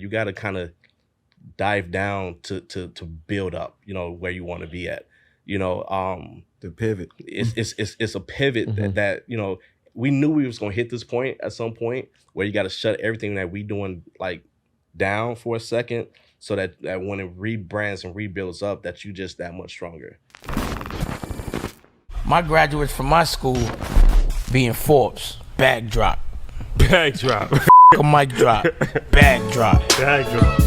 You got to kind of dive down to build up, where you want to be at. The pivot. It's a pivot that we knew we was gonna hit this point at some point where you got to shut everything that we doing like down for a second, so that when it rebrands and rebuilds up, that you just that much stronger. My graduates from my school being Forbes, bag drop. Bag drop. A mic drop, bag drop. Bag drop.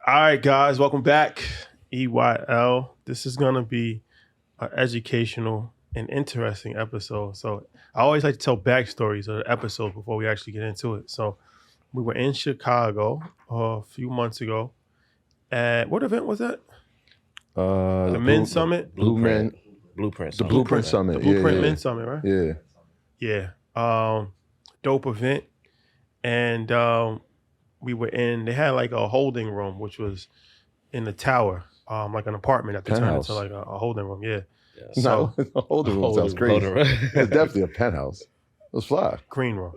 All right, guys, welcome back. EYL. This is going to be an educational and interesting episode. So I always like to tell backstories of the episodes before we actually get into it. So we were in Chicago a few months ago. At what event was that? The Men's Summit? Blueprint. The Blueprint Summit. The Blueprint Men's Summit, right? Yeah. Yeah. Dope event. And we were in, they had like a holding room, which was in the tower, like an apartment at the time. So like a holding room, yeah. So, no, a holding room sounds crazy. It's definitely a penthouse. It was fly. Green room.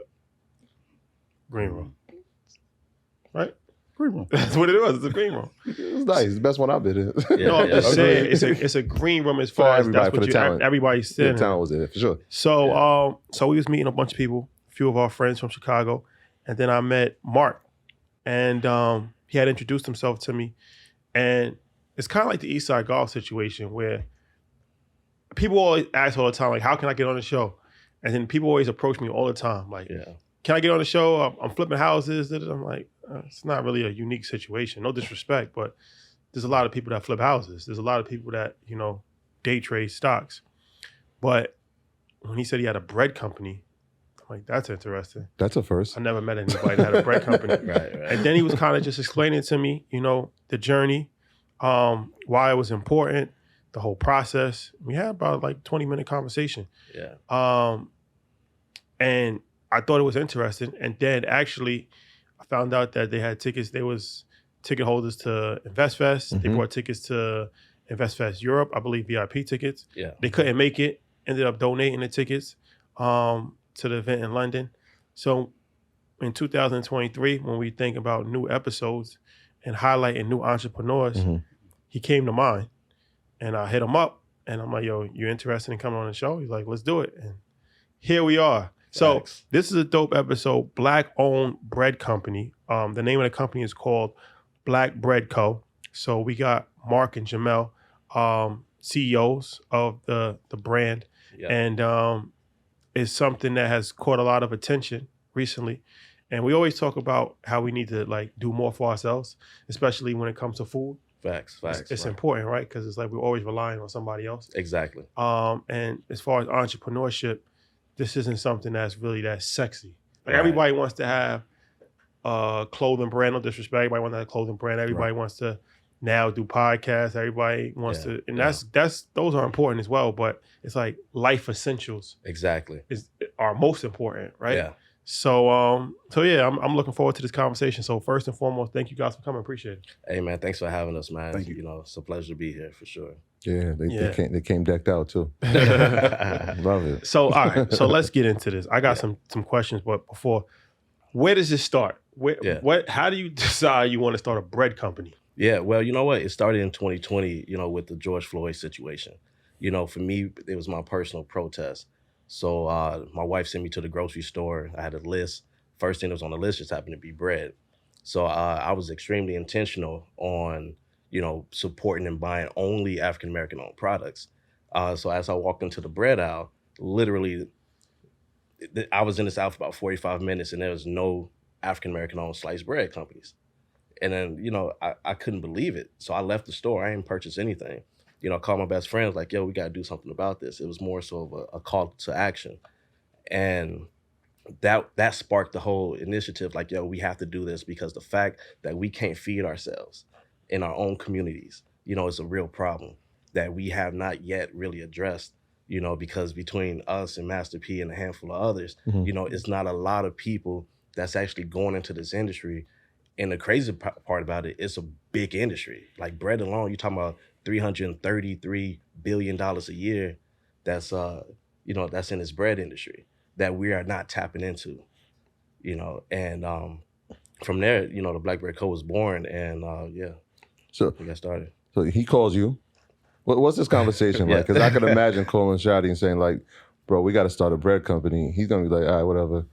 Right? Green room. That's what it was. It's a green room. It was nice. It's the best one I've been in. I'm just saying it's a green room as far as that's what everybody's sitting. The talent was there for sure. So so we was meeting a bunch of people, a few of our friends from Chicago, and then I met Mark, and he had introduced himself to me, and it's kind of like the East Side Golf situation where people always ask all the time, like, how can I get on the show? And then people always approach me all the time, like, can I get on the show? I'm flipping houses. I'm like, it's not really a unique situation. No disrespect, but there's a lot of people that flip houses. There's a lot of people that, day trade stocks. But when he said he had a bread company, I'm like, that's interesting. That's a first. I never met anybody that had a bread company. Right. And then he was kind of just explaining to me, the journey, why it was important, the whole process. We had about like 20-minute conversation. Yeah. And I thought it was interesting. And then actually I found out that they had tickets. There was ticket holders to InvestFest. Mm-hmm. They brought tickets to InvestFest Europe, I believe VIP tickets. Yeah. They couldn't make it, ended up donating the tickets to the event in London. So in 2023, when we think about new episodes and highlighting new entrepreneurs, he came to mind. And I hit him up and I'm like, yo, you interested in coming on the show? He's like, let's do it. And here we are. So this is a dope episode, Black-owned bread company. The name of the company is called Black Bread Co. So we got Mark and Jamel, CEOs of the brand. Yeah. And it's something that has caught a lot of attention recently. And we always talk about how we need to like do more for ourselves, especially when it comes to food. Facts. It's important, right? Because it's like we're always relying on somebody else. Exactly. And as far as entrepreneurship, this isn't something that's really that sexy. Like everybody wants to have a clothing brand, no disrespect. Everybody wants to have a clothing brand. Everybody wants to now do podcasts. Everybody wants to, and that's those are important as well. But it's like life essentials. Exactly. Are most important, right? Yeah. So I'm looking forward to this conversation. So first and foremost, thank you guys for coming. Appreciate it. Hey man, thanks for having us, man. Thank you. It's a pleasure to be here for sure. Yeah, they came decked out too. Love it. So all right, so let's get into this. I got some questions, but before, where does this start? How do you decide you want to start a bread company? Yeah, well, you know what? It started in 2020, with the George Floyd situation. For me, it was my personal protest. So my wife sent me to the grocery store. I had a list. First thing that was on the list just happened to be bread. So I was extremely intentional on, supporting and buying only African-American owned products. So as I walked into the bread aisle, literally, I was in this aisle for about 45 minutes and there was no African-American owned sliced bread companies. And then, I couldn't believe it. So I left the store. I didn't purchase anything. I called my best friends like, yo, we got to do something about this. It was more so of a call to action. And that sparked the whole initiative. Like, yo, we have to do this because the fact that we can't feed ourselves in our own communities, is a real problem that we have not yet really addressed, because between us and Master P and a handful of others, it's not a lot of people that's actually going into this industry And the crazy part about it, it's a big industry. Like bread alone, you're talking about $333 billion a year. That's that's in this bread industry that we are not tapping into. And from there, the Black Bread Co. was born, and so we got started. So he calls you. What's this conversation like? Because I could imagine calling Shadi and saying like, "Bro, we got to start a bread company." He's gonna be like, "All right, whatever."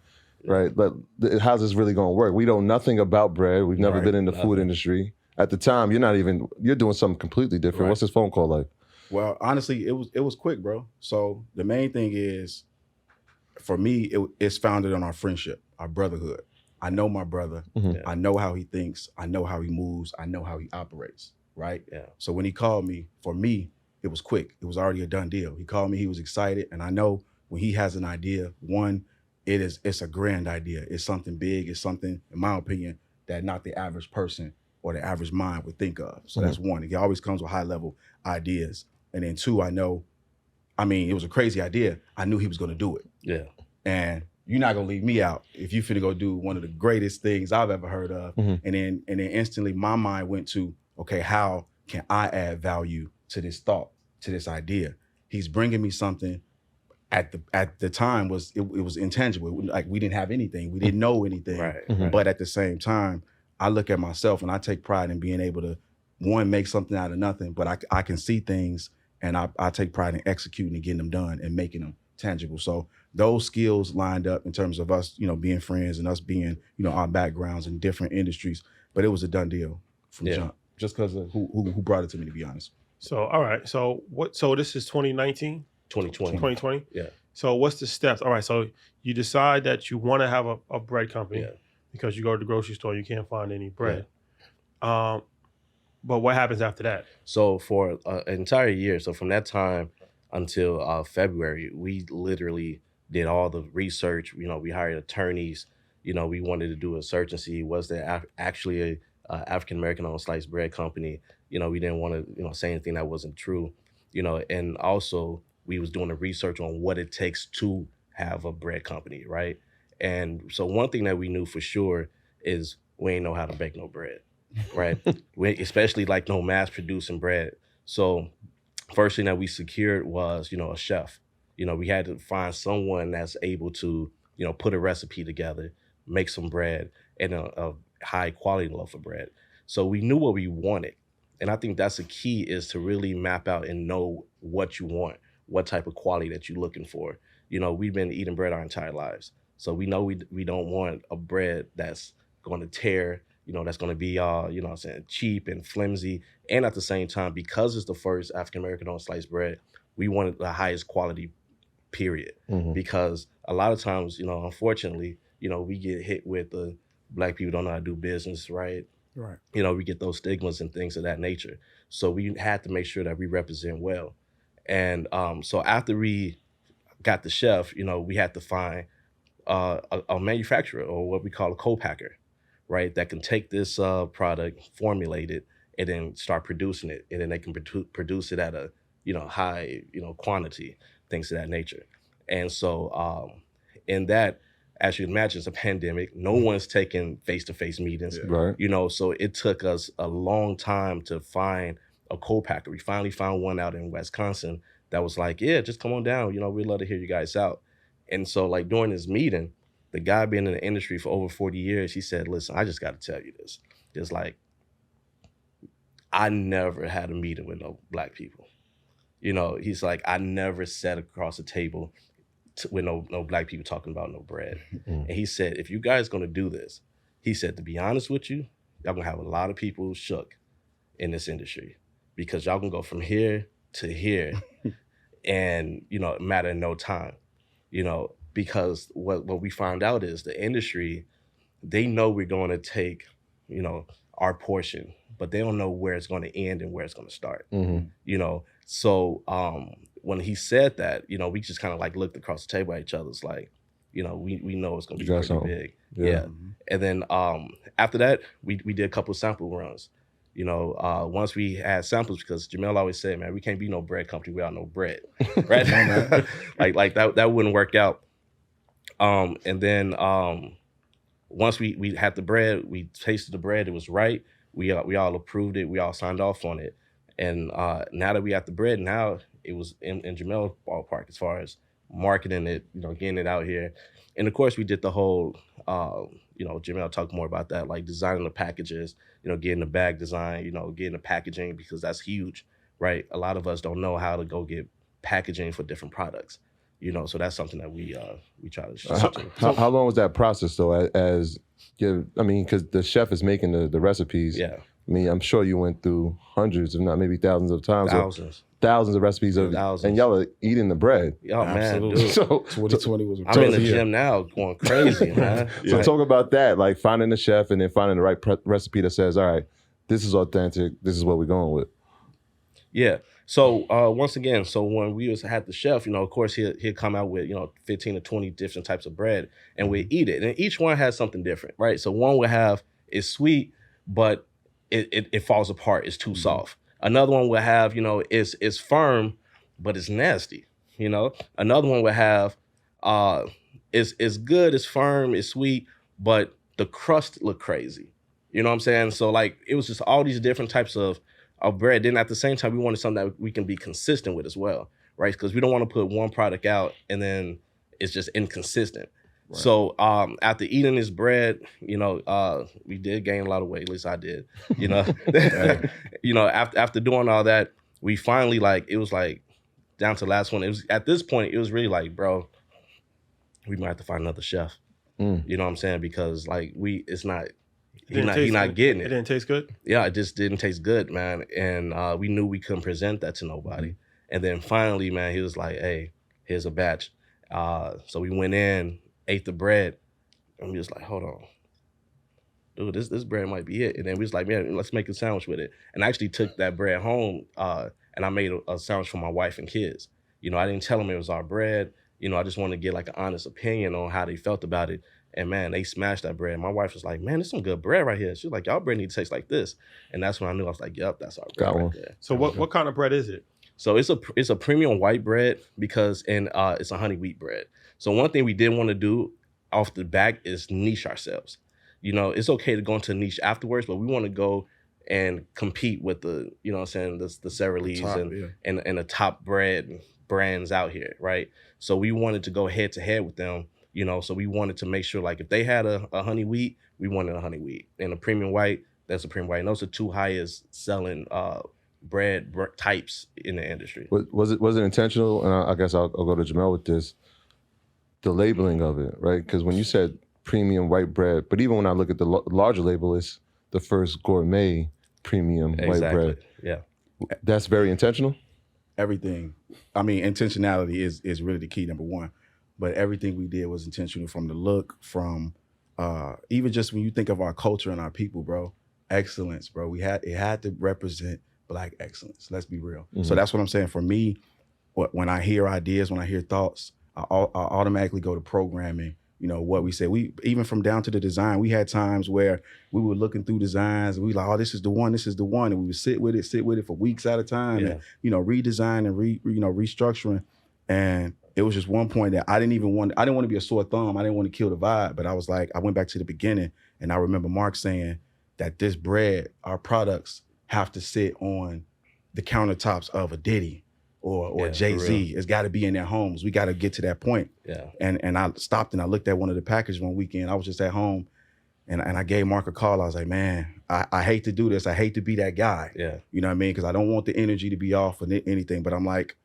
Right? But how's this really gonna work? We know nothing about bread. We've never been in the food industry. At the time, you're doing something completely different. Right. What's this phone call like? Well, honestly, it was quick, bro. So the main thing is, for me, it's founded on our friendship, our brotherhood. I know my brother. Mm-hmm. I know how he thinks. I know how he moves. I know how he operates, right? Yeah. So when he called me, for me, it was quick. It was already a done deal. He called me. He was excited. And I know when he has an idea, it's a grand idea. It's something big. It's something, in my opinion, that not the average person or the average mind would think of. So that's one. He always comes with high-level ideas. And then two, it was a crazy idea. I knew he was going to do it. Yeah. And you're not going to leave me out if you finna go do one of the greatest things I've ever heard of. Mm-hmm. And then instantly my mind went to, okay, how can I add value to this thought, to this idea? He's bringing me something at the time it was intangible. Like we didn't have anything. We didn't know anything. Right, mm-hmm. But at the same time, I look at myself and I take pride in being able to, one, make something out of nothing, but I can see things and I take pride in executing and getting them done and making them tangible. So those skills lined up in terms of us, being friends and us being, our backgrounds in different industries. But it was a done deal from jump, just because of who brought it to me, to be honest. So, all right. So this is 2019? 2020? Yeah. So what's the steps? All right. So you decide that you want to have a bread company because you go to the grocery store, you can't find any bread. Yeah. But what happens after that? So for an entire year, so from that time until February, we literally did all the research. We hired attorneys. We wanted to do a search and see, was there actually a African-American owned sliced bread company? We didn't want to, say anything that wasn't true. And also we was doing the research on what it takes to have a bread company, right? And so one thing that we knew for sure is we ain't know how to bake no bread, right? Especially like no mass producing bread. So first thing that we secured was, a chef. We had to find someone that's able to, put a recipe together, make some bread, and a high quality loaf of bread. So we knew what we wanted. And I think that's the key, is to really map out and know what you want, what type of quality that you're looking for. We've been eating bread our entire lives. So we know we don't want a bread that's going to tear, that's going to be cheap and flimsy. And at the same time, because it's the first African-American owned sliced bread, we wanted the highest quality, period. Mm-hmm. Because a lot of times, unfortunately, we get hit with the Black people don't know how to do business, right? Right. We get those stigmas and things of that nature. So we had to make sure that we represent well. And so after we got the chef, we had to find a manufacturer, or what we call a co-packer, right? That can take this product, formulate it, and then start producing it. And then they can produce it at a, high, quantity, things of that nature. And so in that, as you imagine, it's a pandemic. No one's taking face-to-face meetings, right? So it took us a long time to find a co-packer. We finally found one out in Wisconsin that was like, yeah, just come on down. We'd love to hear you guys out. And so like during this meeting, the guy being in the industry for over 40 years, he said, listen, I just got to tell you this. It's like, I never had a meeting with no Black people. He's like, I never sat across a table with no Black people talking about no bread. Mm-hmm. And he said, if you guys going to do this, he said, to be honest with you, y'all going to have a lot of people shook in this industry, because y'all can go from here to here and, matter in no time, because what we found out is the industry, they know we're going to take, our portion, but they don't know where it's going to end and where it's going to start. Mm-hmm. So when he said that, we just kind of like looked across the table at each other. It's like, we know it's going to be pretty big. Yeah. Mm-hmm. And then after that, we did a couple of sample runs. Once we had samples, because Jamel always said, man, we can't be no bread company without no bread, right? like that wouldn't work out. And then once we had the bread, we tasted the bread, it was right. We all approved it. We all signed off on it. And now that we got the bread, now it was in Jamel's ballpark as far as marketing it, getting it out here. And of course, we did the whole, Jamel talked more about that, like designing the packages, getting the bag design, getting the packaging, because that's huge, right? A lot of us don't know how to go get packaging for different products, so that's something that we try to. How long was that process though? Because the chef is making the recipes. Yeah. I mean, I'm sure you went through hundreds, if not maybe thousands of times. Thousands of recipes and y'all are eating the bread. Oh man, dude. So 2020 was. I'm in the gym now, going crazy, man. So talk about that, like finding the chef and then finding the right recipe that says, all right, this is authentic. This is what we're going with. Yeah. So once again, when we had the chef, of course he'd come out with 15 to 20 different types of bread, and we'd eat it, and each one has something different, right? So one would have is sweet, but it falls apart. It's too soft. Another one would have is firm, but it's nasty. Another one would have is good, it's firm, it's sweet, but the crust look crazy. You know what I'm saying? So like it was just all these different types of bread. Then at the same time, we wanted something that we can be consistent with as well, right? Because we don't want to put one product out and then it's just inconsistent. Right. So after eating this bread, we did gain a lot of weight. At least I did. After doing all that, we finally it was like down to the last one. It was at this point, it was really like, bro, we might have to find another chef. You know what I'm saying? Because he's not getting it. It didn't taste good? Yeah, it just didn't taste good, man. And we knew we couldn't present that to nobody. And then finally, man, he was like, hey, here's a batch. So we went in, ate the bread, and we was like, hold on. Dude, this bread might be it. And then we was like, man, let's make a sandwich with it. And I actually took that bread home and I made a sandwich for my wife and kids. I didn't tell them it was our bread. I just wanted to get an honest opinion on how they felt about it. And man, they smashed that bread. My wife was like, man, there's some good bread right here. She was like, y'all bread need to taste like this. And that's when I knew. I was like, yep, that's our bread right there. So what kind of bread is it? So it's a premium white bread because it's a honey wheat bread. So one thing we didn't want to do off the back is niche ourselves. It's okay to go into a niche afterwards, but we want to go and compete with the, the Sara Lee's and the top bread brands out here, right? So we wanted to go head to head with them, so we wanted to make sure if they had a honey wheat, we wanted a honey wheat. And a premium white, that's a premium white. And those are two highest selling bread types in the industry. Was it intentional? And I guess I'll go to Jamel with this. The labeling of it, right? Because when you said premium white bread, but even when I look at the larger label, it's the first gourmet premium white bread. Yeah. That's very intentional? Everything. I mean, intentionality is really the key, number one. But everything we did was intentional, from the look, from even just when you think of our culture and our people, bro, excellence, bro. It had to represent Black excellence. Let's be real. So that's what I'm saying. For me, when I hear ideas, when I hear thoughts, I automatically go to programming. What we say. We even from down to the design. We had times where we were looking through designs and we like, oh, this is the one, and we would sit with it for weeks at a time, and redesign and restructuring. And it was just one point that I didn't want to be a sore thumb. I didn't want to kill the vibe, but I was like, I went back to the beginning, and I remember Mark saying that this bread, our products, have to sit on the countertops of a Diddy or Jay-Z. It's got to be in their homes. We got to get to that point. Yeah. And I stopped and I looked at one of the packages one weekend. I was just at home, and I gave Mark a call. I was like, man, I hate to do this. I hate to be that guy. Yeah. You know what I mean? Because I don't want the energy to be off or anything. But I'm like,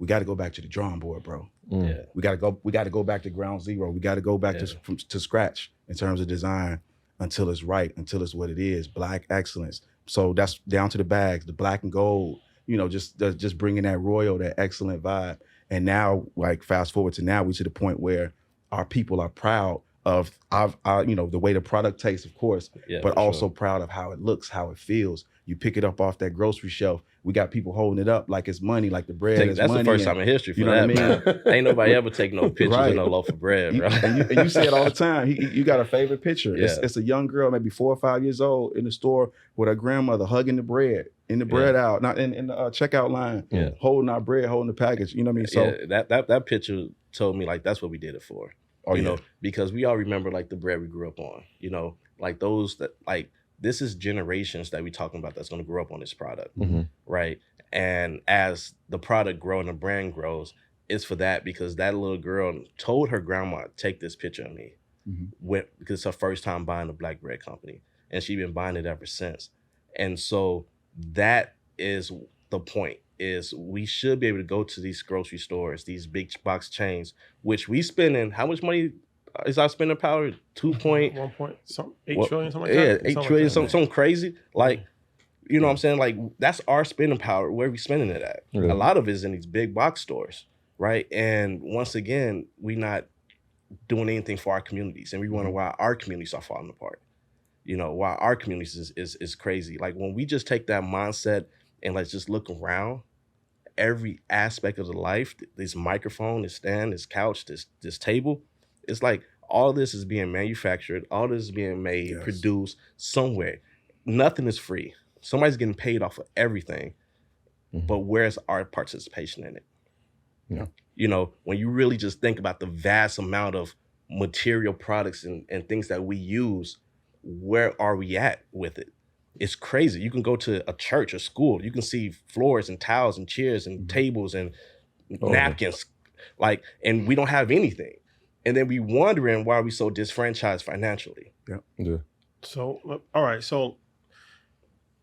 we got to go back to the drawing board, bro. Yeah. We got to go back to ground zero. We got to go back to scratch in terms of design until it's right, until it's what it is. Black excellence. So that's down to the bags, the black and gold. Just bringing that royal, that excellent vibe. And now, fast forward to now, we're to the point where our people are proud of our the way the product tastes, of course, but also proud of how it looks, how it feels. You pick it up off that grocery shelf. We got people holding it up like it's money, like the bread is money. That's the first time in history for that, man. Ain't nobody ever take no pictures of no loaf of bread, bro. And you see it all the time. You got a favorite picture. Yeah. It's a young girl, maybe 4 or 5 years old, in the store with her grandmother hugging the bread, in the bread out, not in the checkout line, holding our bread, holding the package. You know what I mean? So that picture told me that's what we did it for. you know, because we all remember like the bread we grew up on, you know, like those that like this is generations that we talking about that's going to grow up on this product, right? And as the product grows and the brand grows, it's for that because that little girl told her grandma, take this picture of me, because it's her first time buying a black bread company, and she's been buying it ever since. And so that is the point. Is we should be able to go to these grocery stores, these big box chains, which we spending, how much money is our spending power? 8 trillion, something like that? Yeah, 8 trillion, something crazy. Like, you know what I'm saying? Like, that's our spending power. Where are we spending it at? A lot of it is in these big box stores, right? And once again, we not doing anything for our communities. And we wonder why our communities are falling apart. You know, why our communities is crazy. Like, when we just take that mindset and let's just look around, every aspect of the life, this microphone, this stand, this couch, this table, it's like all this is being manufactured, all this is being made, produced somewhere. Nothing is free. Somebody's getting paid off of everything, but where's our participation in it? Yeah. You know, when you really just think about the vast amount of material products and things that we use, where are we at with it? It's crazy. You can go to a church or school. You can see floors and towels and chairs and tables and napkins, like, and we don't have anything. And then we wondering why we so disfranchised financially. Yeah. So, all right. So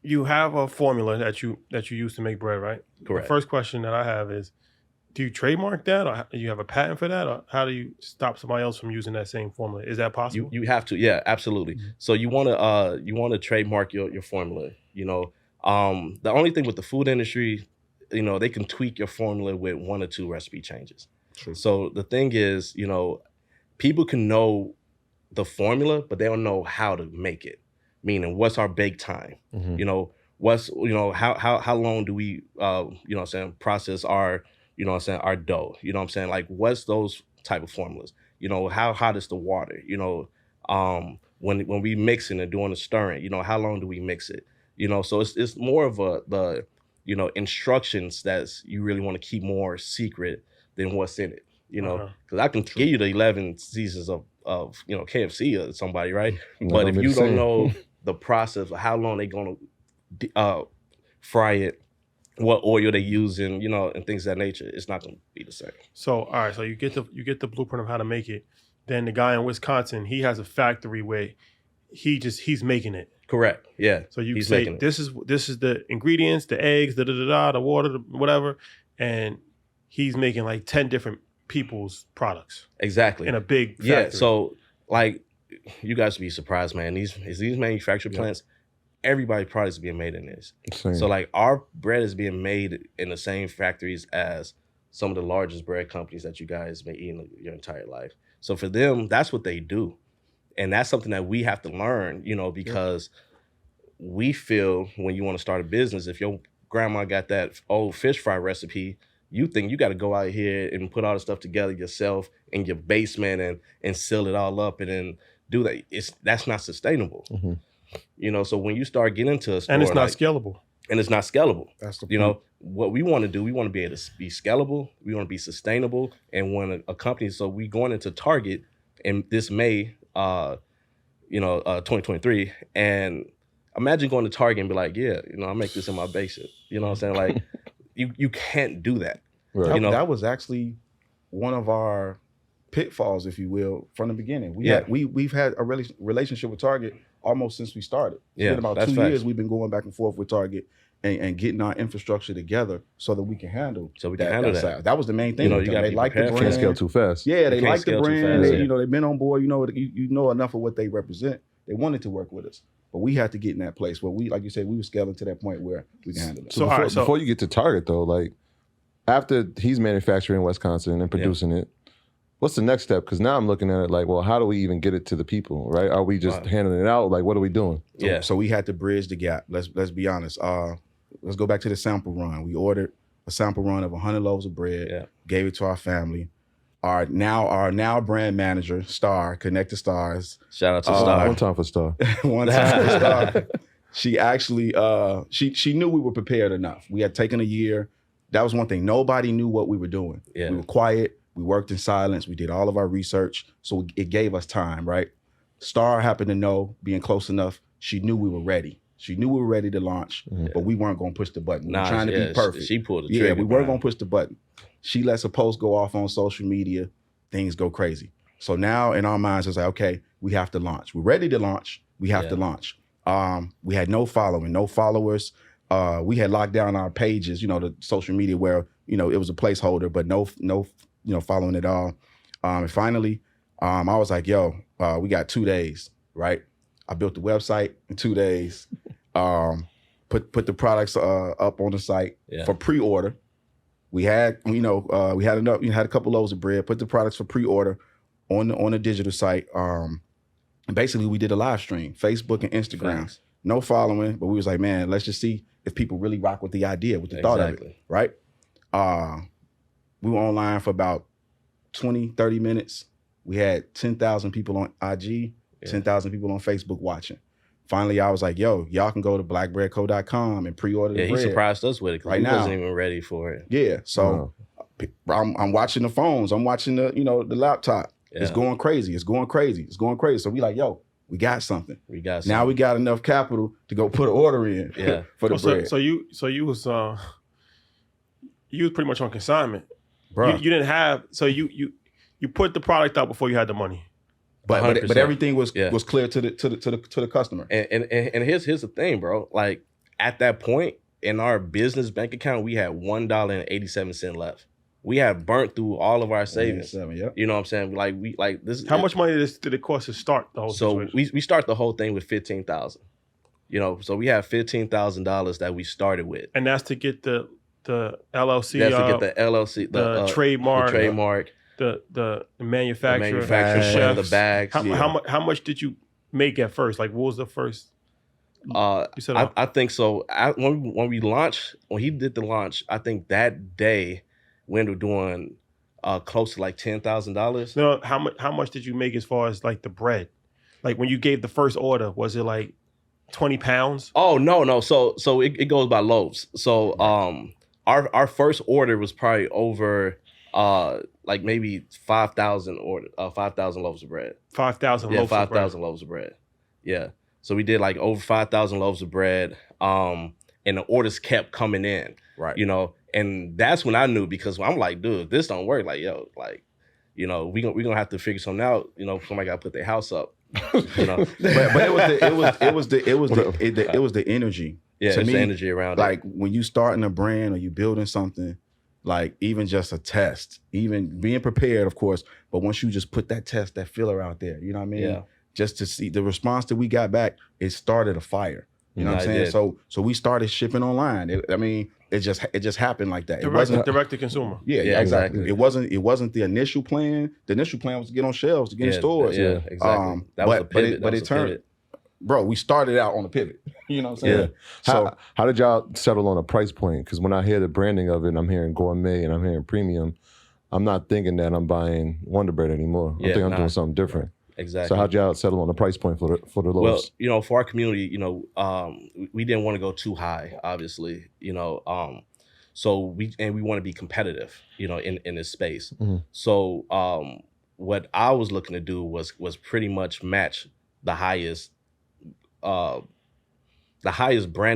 you have a formula that you use to make bread, right? Correct. The first question that I have is, do you trademark that, or do you have a patent for that, or how do you stop somebody else from using that same formula? Is that possible? You have to, yeah, absolutely. So you want to trademark your formula. You know, the only thing with the food industry, you know, they can tweak your formula with 1 or 2 recipe changes. True. So the thing is, you know, people can know the formula, but they don't know how to make it. Meaning, what's our bake time? You know, how long do we process our our dough? You know what I'm saying? Like, what's those type of formulas? You know, how hot is the water? You know, when we mixing and doing the stirring, you know, how long do we mix it? You know, so it's more of the instructions that's you really want to keep more secret than what's in it. You know, because I can give you the 11 seasons of KFC or somebody, right? But if you don't know the process of how long they're gonna fry it, what oil they use, and and things of that nature, it's not gonna be the same. So all right, so you get the blueprint of how to make it. Then the guy in Wisconsin, he has a factory where he's making it. Correct. Yeah. So you say this is the ingredients, the eggs, the water, whatever, and he's making like 10 different people's products. Exactly. In a big factory. Yeah. So like, you guys would be surprised, man. These manufacturing plants, everybody's products being made in this. So like, our bread is being made in the same factories as some of the largest bread companies that you guys may eat in your entire life. So for them, that's what they do. And that's something that we have to learn, because we feel when you want to start a business, if your grandma got that old fish fry recipe, you think you got to go out here and put all the stuff together yourself in your basement and seal it all up and then do that. That's not sustainable. So when you start getting into a store, and it's not scalable. And it's not scalable. That's the point. What we want to do, we want to be able to be scalable. We want to be sustainable. And when a company, so we going into Target in this May, 2023, and imagine going to Target and be like, yeah, I make this in my basement. You know what I'm saying? Like, you can't do that. Right. That was actually one of our pitfalls, if you will, from the beginning. We've had a relationship with Target almost since we started. It's been about 2 years we've been going back and forth with Target and getting our infrastructure together so that we can handle that side. That was the main thing. They like the brand. Can't scale too fast. Yeah, they like the brand. They've been on board. You know enough of what they represent. They wanted to work with us, but we had to get in that place where we, like you said, we were scaling to that point where we can handle it. So before you get to Target though, like after he's manufacturing in Wisconsin and producing it, what's the next step? Because now I'm looking at it like, well, how do we even get it to the people, right? Are we just handing it out? Like, what are we doing? So we had to bridge the gap. Let's be honest. Let's go back to the sample run. We ordered a sample run of 100 loaves of bread, gave it to our family. Our now brand manager, Star, Connect the Stars. Shout out to Star. One time for Star. One time for Star. She actually, she knew we were prepared enough. We had taken a year. That was one thing. Nobody knew what we were doing. Yeah. We were quiet. We worked in silence. We did all of our research. So it gave us time, right? Star happened to know, being close enough, she knew we were ready. She knew we were ready to launch, but we weren't going to push the button. We were trying to be perfect. She pulled the trigger. Yeah, we weren't going to push the button. She lets a post go off on social media. Things go crazy. So now in our minds, it's like, okay, we have to launch. We're ready to launch. We have to launch. We had no following, no followers. We had locked down our pages, the social media where, it was a placeholder, but no, following at all. And finally, I was like, yo, we got 2 days, right? I built the website in 2 days, put the products up on the site for pre-order. We had, we had enough, had a couple loaves of bread, put the products for pre-order on the digital site. And basically we did a live stream, Facebook and Instagram. Thanks. No following, but we was like, man, let's just see if people really rock with the idea, with the thought of it, right? We were online for about 20, 30 minutes. We had 10,000 people on IG, 10,000 people on Facebook watching. Finally, I was like, yo, y'all can go to blackbreadco.com and pre-order the bread. He surprised us with it because he wasn't even ready for it. Yeah, so I'm watching the phones. I'm watching the laptop. Yeah. It's going crazy. It's going crazy. It's going crazy. So we like, yo, we got something. Now we got enough capital to go put an order in for the bread. So you was pretty much on consignment. Bro. You didn't have, so you put the product out before you had the money. But everything was clear to the customer. And here's the thing, bro. Like at that point in our business bank account, we had $1.87 left. We had burnt through all of our savings. You know what I'm saying? Like this. How much money did it cost to start the whole situation? So we start the whole thing with $15,000. So we have $15,000 that we started with, and that's to get the LLC. That's to get the LLC, the trademark, the manufacturer, chefs, the bags. How much did you make at first? Like, what was the first? I think so. When we launched, when he did the launch, I think that day we ended up doing close to like $10,000. No, how much did you make as far as like the bread? Like when you gave the first order, was it like 20 pounds? Oh no. So it goes by loaves. So our first order was probably over like maybe 5,000 loaves of bread. 5,000 loaves. Yeah, 5,000 loaves of bread. Yeah. So we did like over 5,000 loaves of bread. And the orders kept coming in. Right. And that's when I knew, because I'm like, dude, this don't work. Like, yo, like, we gonna have to figure something out. Somebody gotta put their house up. But it was the energy. Yeah, to it's me, the energy around like when you starting a brand or you building something, like even just a test, even being prepared, of course, but once you just put that test, that filler out there, you know what I mean? Yeah. Just to see the response that we got back, it started a fire. You know what I'm saying? So we started shipping online. It just happened like that. It wasn't direct to consumer. Yeah, exactly. It wasn't the initial plan. The initial plan was to get on shelves, to get in stores. Yeah, exactly. That was a pivot. But it turned. Bro, we started out on the pivot. You know what I'm saying? Yeah. How did y'all settle on a price point? Because when I hear the branding of it, and I'm hearing gourmet and I'm hearing premium, I'm not thinking that I'm buying Wonder Bread anymore. I think I'm doing something different. Exactly. So how'd y'all settle on the price point for the loaves? Well, for our community, we didn't want to go too high, obviously, so we want to be competitive, in this space. Mm-hmm. So what I was looking to do was pretty much match the highest brand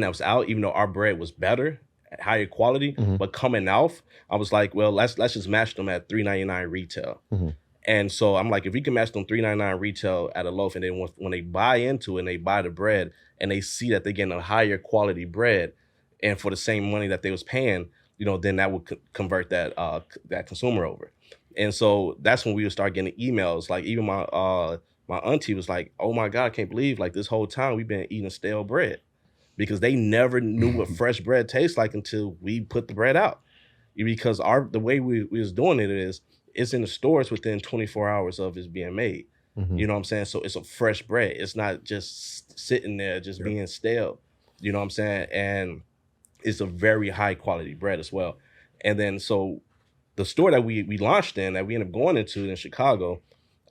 that was out, even though our bread was better, higher quality, but coming off, I was like, well, let's just match them at $3.99 retail. Mm-hmm. And so I'm like, if we can match them $3.99 retail at a loaf, and then when they buy into it and they buy the bread and they see that they're getting a higher quality bread and for the same money that they was paying, then that would convert that consumer over. And so that's when we would start getting emails. Like even my auntie was like, oh my God, I can't believe like this whole time we've been eating stale bread, because they never knew what fresh bread tastes like until we put the bread out. Because the way we was doing it is, it's in the stores within 24 hours of it being made. Mm-hmm. You know what I'm saying? So it's a fresh bread. It's not just sitting there, just being stale. You know what I'm saying? And it's a very high quality bread as well. And then so the store that we launched in, that we ended up going into in Chicago,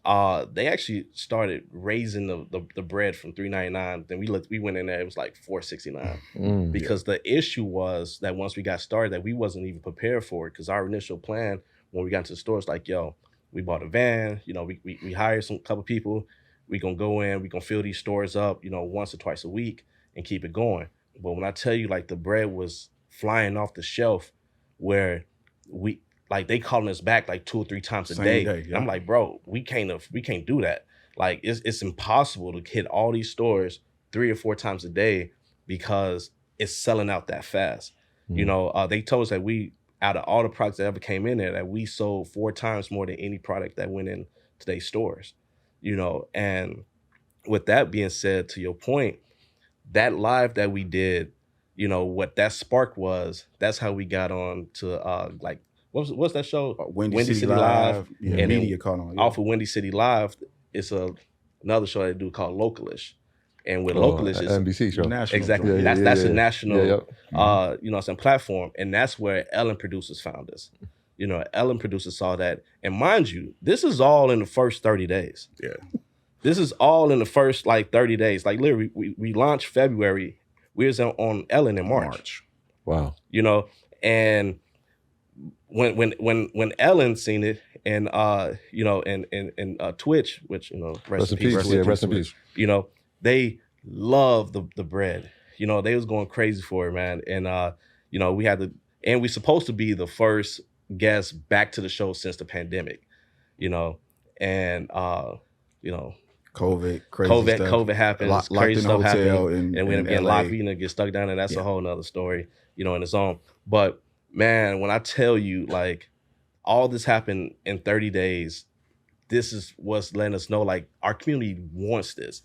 they actually started raising the bread from $3.99. Then we went in there, it was like $4.69. Because the issue was that once we got started, that we wasn't even prepared for it, because our initial plan when we got into the store, it's like, yo, we bought a van, you know, we hired some couple people. We gonna go in, we gonna fill these stores up, you know, once or twice a week and keep it going. But when I tell you, like, the bread was flying off the shelf, where we, like, they calling us back like 2 or 3 times a day. Yeah. I'm like, bro, we can't do that. Like, it's impossible to hit all these stores 3 or 4 times a day because it's selling out that fast. You know, they told us that we, out of all the products that ever came in there, that we sold 4 times more than any product that went in today's stores. You know, and with that being said, to your point, that live that we did, you know, what that spark was, that's how we got on to like, what's that show? Windy City Live. Yeah, and media caught on. Yeah. Off of Windy City Live, it's another show they do called Localish. And with Localish, it's NBC show. National exactly. show. That's a national you know, some platform. And that's where Ellen Producers found us. You know, Ellen Producers saw that. And mind you, this is all in the first 30 days. Yeah. This is all in the first, like, 30 days. Like, literally, we launched February. We was on Ellen in March. Wow. You know, and when Ellen seen it, and you know, and Twitch, which, you know, rest in peace. Yeah, rest in peace. You know, they love the bread. You know, they was going crazy for it, man. And you know, we supposed to be the first guest back to the show since the pandemic. You know, and you know, COVID happened, crazy stuff happened, and we ended up getting locked. We get stuck down, and that's a whole nother story, you know, in its own. But man, when I tell you, like, all this happened in 30 days, this is what's letting us know, like, our community wants this.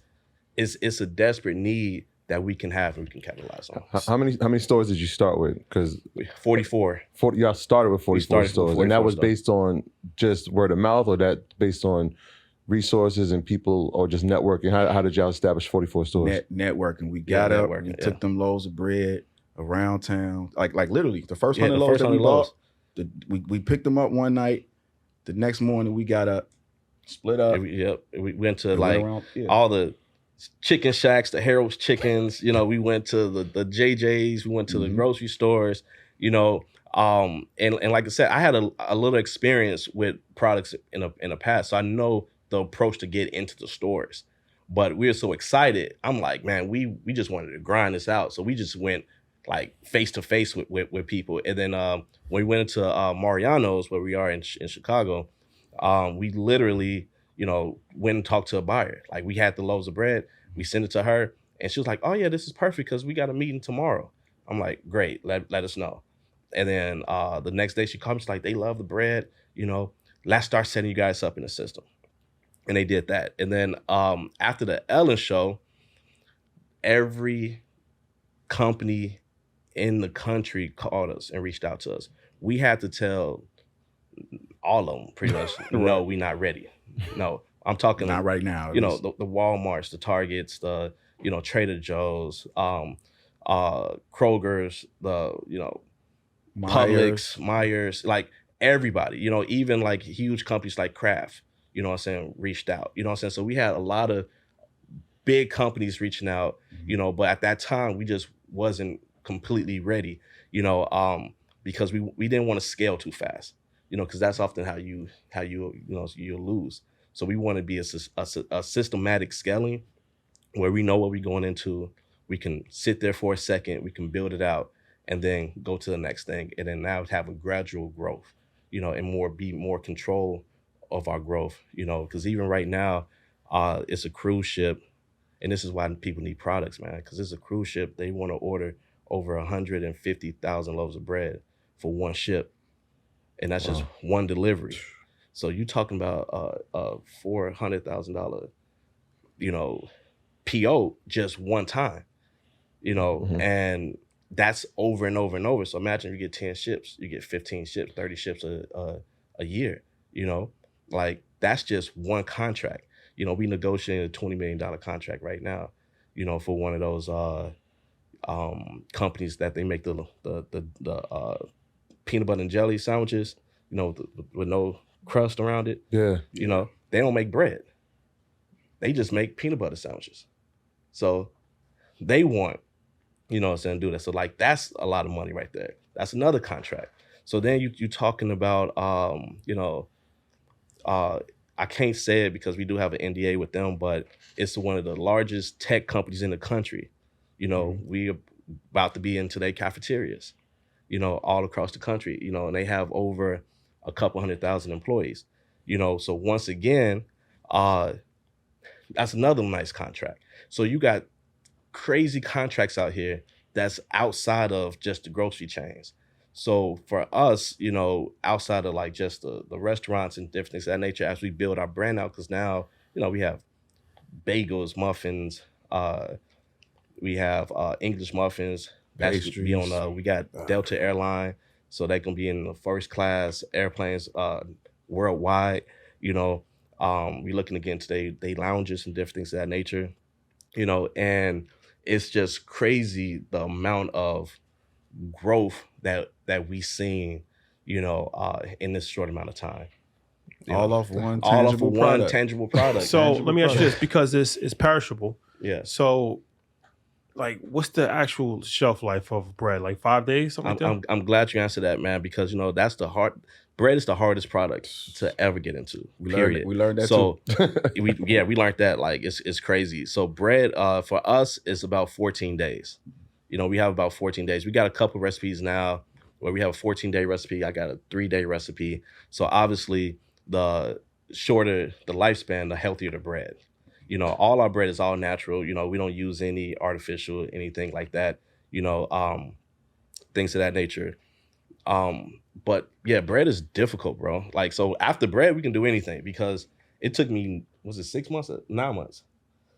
It's a desperate need that we can have and we can capitalize on. How many stores did you start with? Because 44. Y'all started with 44 stores, and that was stores. based on just word of mouth, or that based on resources and people, or just networking? How did y'all establish 44 stores? Networking. We got up, we took them loaves of bread around town, like literally the first 100 loaves that we bought. We picked them up one night. The next morning we got up, split up. We went to all the chicken shacks, the Harold's chickens. You know, we went to the JJ's. We went to the grocery stores. You know, and like I said, I had a little experience with products in the past, so I know the approach to get into the stores. But we were so excited. I'm like, man, we just wanted to grind this out, so we just went like face to face with people. And then when we went into Mariano's, where we are in Chicago, we literally, you know, went and talked to a buyer. Like, we had the loaves of bread, we sent it to her, and she was like, oh yeah, this is perfect because we got a meeting tomorrow. I'm like, great, let us know. And then the next day she called me, she's like, they love the bread, you know, let's start setting you guys up in the system. And they did that. And then after the Ellen show, every company in the country called us and reached out to us. We had to tell all of them pretty much, no, we're not ready. No, I'm talking not right now. You know, the Walmarts, the Targets, the, you know, Trader Joe's, Kroger's, the, you know, Publix, Myers, like everybody, you know, even like huge companies like Kraft, you know what I'm saying, reached out, you know what I'm saying? So we had a lot of big companies reaching out, you know, but at that time we just wasn't completely ready, you know, because we didn't want to scale too fast, you know, because that's often how you know, you'll lose. So we want to be a systematic scaling where we know what we're going into. We can sit there for a second, we can build it out, and then go to the next thing, and then now have a gradual growth, you know, and be more control of our growth, you know, because even right now, it's a cruise ship, and this is why people need products, man, because it's a cruise ship. They want to order over 150,000 loaves of bread for one ship, and that's just one delivery. So you talking about a $400,000, you know, PO just one time, you know, and that's over and over and over. So imagine you get 10 ships, you get 15 ships, 30 ships a year, you know, like that's just one contract. You know, we negotiated a $20 million contract right now, you know, for one of those companies that they make the peanut butter and jelly sandwiches, you know, with no crust around it. Yeah. You know, they don't make bread. They just make peanut butter sandwiches. So they want, you know what I'm saying, do that. So like, that's a lot of money right there. That's another contract. So then you talking about, I can't say it because we do have an NDA with them, but it's one of the largest tech companies in the country. We about to be into their cafeterias, all across the country, and they have over a couple 100,000 employees, so once again, that's another nice contract. So you got crazy contracts out here that's outside of just the grocery chains. So for us, outside of like just the restaurants and different things of that nature, as we build our brand out, because now, we have bagels, muffins, we have English muffins. That's be on. We got Delta Airline, so they can be in the first class airplanes worldwide. We're looking to get into they lounges and different things of that nature. And it's just crazy the amount of growth that we seen, in this short amount of time. All off one tangible product. So let me ask you this, because it's perishable. Yeah. So, like, what's the actual shelf life of bread? Like 5 days, something like that? I'm glad you answered that, man, because that's bread is the hardest product to ever get into. Period. We learned that too. we learned that. Like it's crazy. So bread for us is about 14 days. We have about 14 days. We got a couple recipes now where we have a 14-day recipe. I got a 3-day recipe. So obviously, the shorter the lifespan, the healthier the bread. All our bread is all natural. We don't use any artificial, anything like that. Things of that nature. But yeah, bread is difficult, bro. Like, so after bread, we can do anything, because it took me, was it 6 months, 9 months?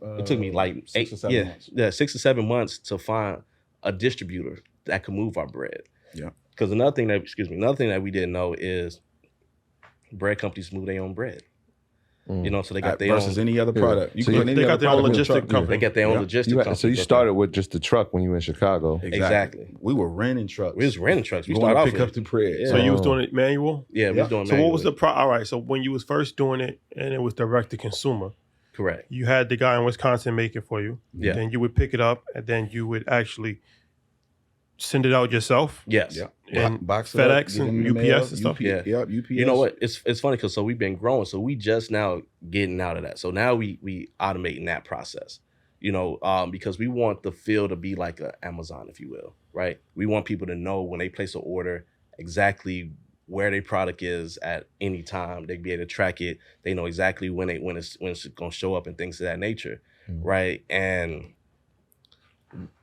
It took me like 6 or 7 months. Yeah, 6 or 7 months to find a distributor that could move our bread. Yeah. Because another thing that we didn't know is bread companies move their own bread. So they got their versus own, any other product. They got their own logistic company. They got their own logistic company. So you started with just the truck when you were in Chicago. Exactly. We were renting trucks. We was renting trucks. We going started to off pick with up the bread. Yeah. So you was doing it manual? Yeah, we was doing So manually. what was the all right, so when you was first doing it and it was direct to consumer, Correct. you had the guy in Wisconsin make it for you. Yeah. Then you would pick it up and then you would actually send it out yourself. Yes. Yeah. And Box it FedEx up, get it in and the mail, UPS and stuff? Yeah. Yep, UPS. You know what? It's funny because we've been growing, so we just now getting out of that. So now we automating that process, because we want the field to be like a Amazon, if you will, right? We want people to know when they place an order exactly where their product is at any time. They be able to track it. They know exactly when it's gonna show up and things of that nature, right? And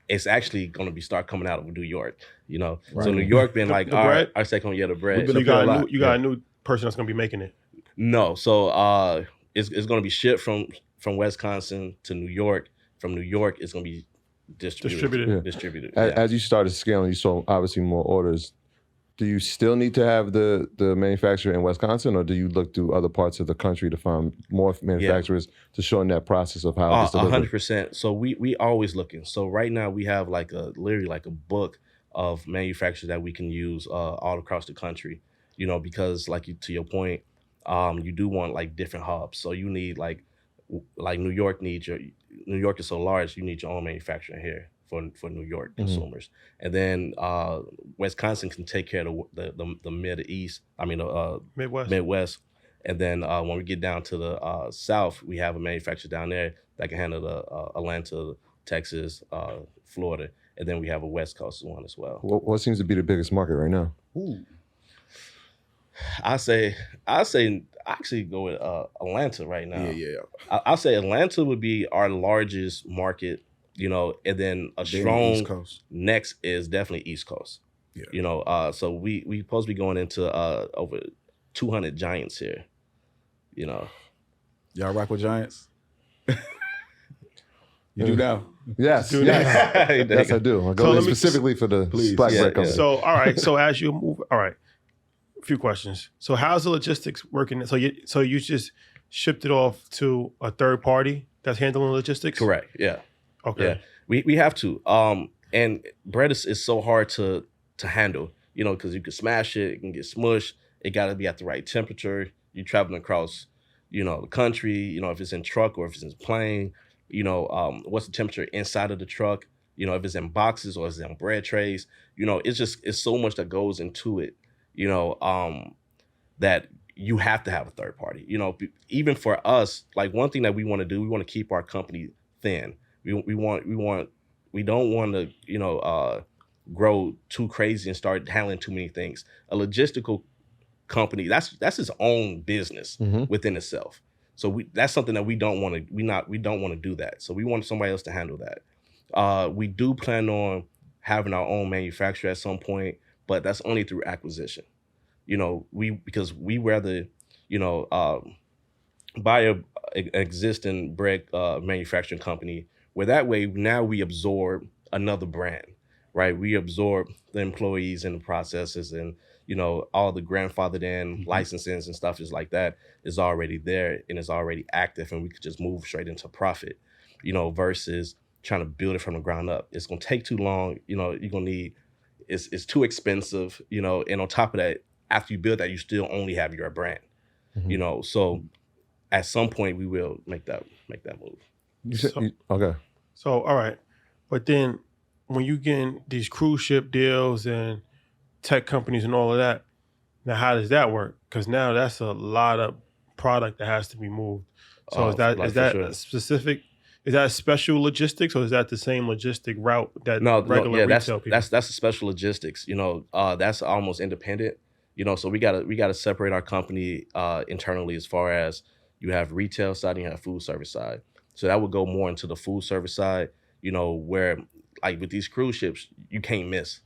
it's actually going to start coming out of New York, Right. So New York been like, the all right, bread? our second, the bread. So you got a new person that's gonna be making it. No, so it's going to be shipped from Wisconsin to New York. From New York, it's going to be distributed. As you started scaling, you saw obviously more orders. Do you still need to have the manufacturer in Wisconsin, or do you look to other parts of the country to find more manufacturers to shorten that process of how it's delivered? 100%. So we always looking. So right now we have literally a book of manufacturers that we can use all across the country. Because to your point, you do want different hubs. So you need like New York needs New York is so large, you need your own manufacturing here for New York consumers. And then Wisconsin can take care of the Midwest. And then when we get down to the South, we have a manufacturer down there that can handle the Atlanta, Texas, Florida. And then we have a West Coast one as well. What seems to be the biggest market right now? Ooh. I actually go with Atlanta right now. Yeah. I'll say Atlanta would be our largest market, and then a strong East Coast. Next is definitely East Coast. Yeah. So we supposed to be going into over 200 Giants here. Y'all rock with Giants? You do now? Yes. Yes, I do. I go specifically for the Black Bread Company. So, all right. So as you move, all right. A few questions. So how's the logistics working? So you just shipped it off to a third party that's handling logistics? Correct. Yeah. Okay. Yeah. We have to. And bread is so hard to handle, because you can smash it, it can get smushed. It got to be at the right temperature. You're traveling across, the country, if it's in truck or if it's in plane, what's the temperature inside of the truck, if it's in boxes or if it's in bread trays, it's so much that goes into it, that you have to have a third party. Even for us, like one thing that we want to do, we want to keep our company thin. We don't want to, grow too crazy and start handling too many things. A logistical company, that's its own business within itself. So that's something that we don't want to do that. So we want somebody else to handle that. We do plan on having our own manufacturer at some point, but that's only through acquisition. Because we rather, buy an existing bread manufacturing company, where that way now we absorb another brand, right? We absorb the employees and the processes, and all the grandfathered in licenses and stuff is like that is already there and is already active, and we could just move straight into profit, versus trying to build it from the ground up. It's gonna take too long. You're gonna need, it's too expensive, and on top of that, after you build that, you still only have your brand, So at some point we will make that move. Okay. So all right, but then when you get in these cruise ship deals and tech companies and all of that, now how does that work? Because now that's a lot of product that has to be moved. So is that specific? Is that special logistics, or is that the same logistic route that regular retail people? That's a special logistics. That's almost independent. So we gotta separate our company internally, as far as you have retail side and you have food service side. So that would go more into the food service side. Where like with these cruise ships, you can't miss.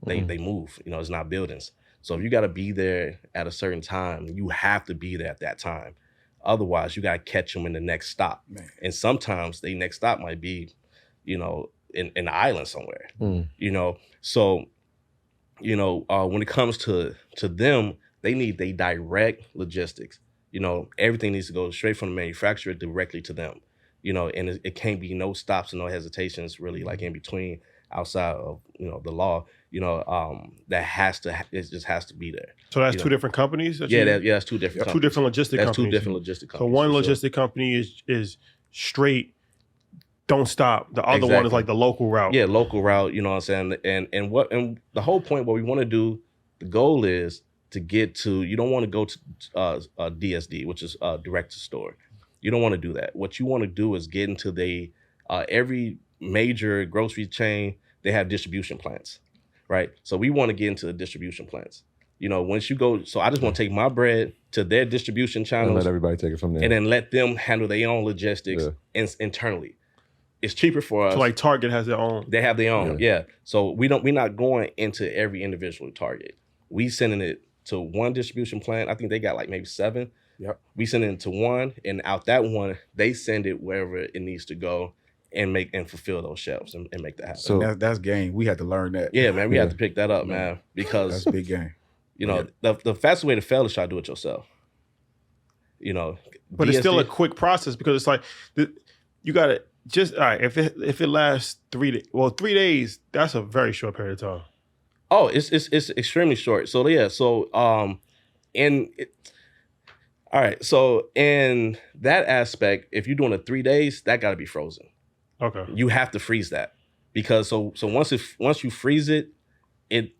They move. It's not buildings. So if you got to be there at a certain time, you have to be there at that time. Otherwise, you got to catch them in the next stop. Man. And sometimes the next stop might be, in the island somewhere. So, when it comes to them, they need direct logistics. Everything needs to go straight from the manufacturer directly to them. And it can't be no stops and no hesitations really, like in between, outside of the law. It just has to be there. So that's two different companies. That's two different. Two different logistic companies. Two different logistic companies. So one logistic company is straight, don't stop. The other one is like the local route. Yeah, local route. You know what I'm saying? And the whole point, what we want to do, the goal is to get to. You don't want to go to DSD, which is direct to store. You don't want to do that. What you want to do is get into every major grocery chain. They have distribution plants, right? So we want to get into the distribution plants. Once you go, so I just want to take my bread to their distribution channels and let everybody take it from there, and then let them handle their own logistics internally. It's cheaper for us. So like Target has their own. They have their own, yeah. So we're not going into every individual Target. We sending it to one distribution plant. I think they got like maybe 7. Yep. We send it to one, and out that one, they send it wherever it needs to go and fulfill those shelves and make that happen. So that's game. We had to learn that. Yeah, man, we had to pick that up, man, because that's a big game. The fastest way to fail is try to do it yourself. But it's still a quick process, because it's like you got to just, all right, if it lasts 3 days, 3 days, that's a very short period of time. Oh, it's extremely short. So yeah, all right, so in that aspect, if you're doing it 3 days, that got to be frozen. Okay. You have to freeze that, because so once you freeze it, it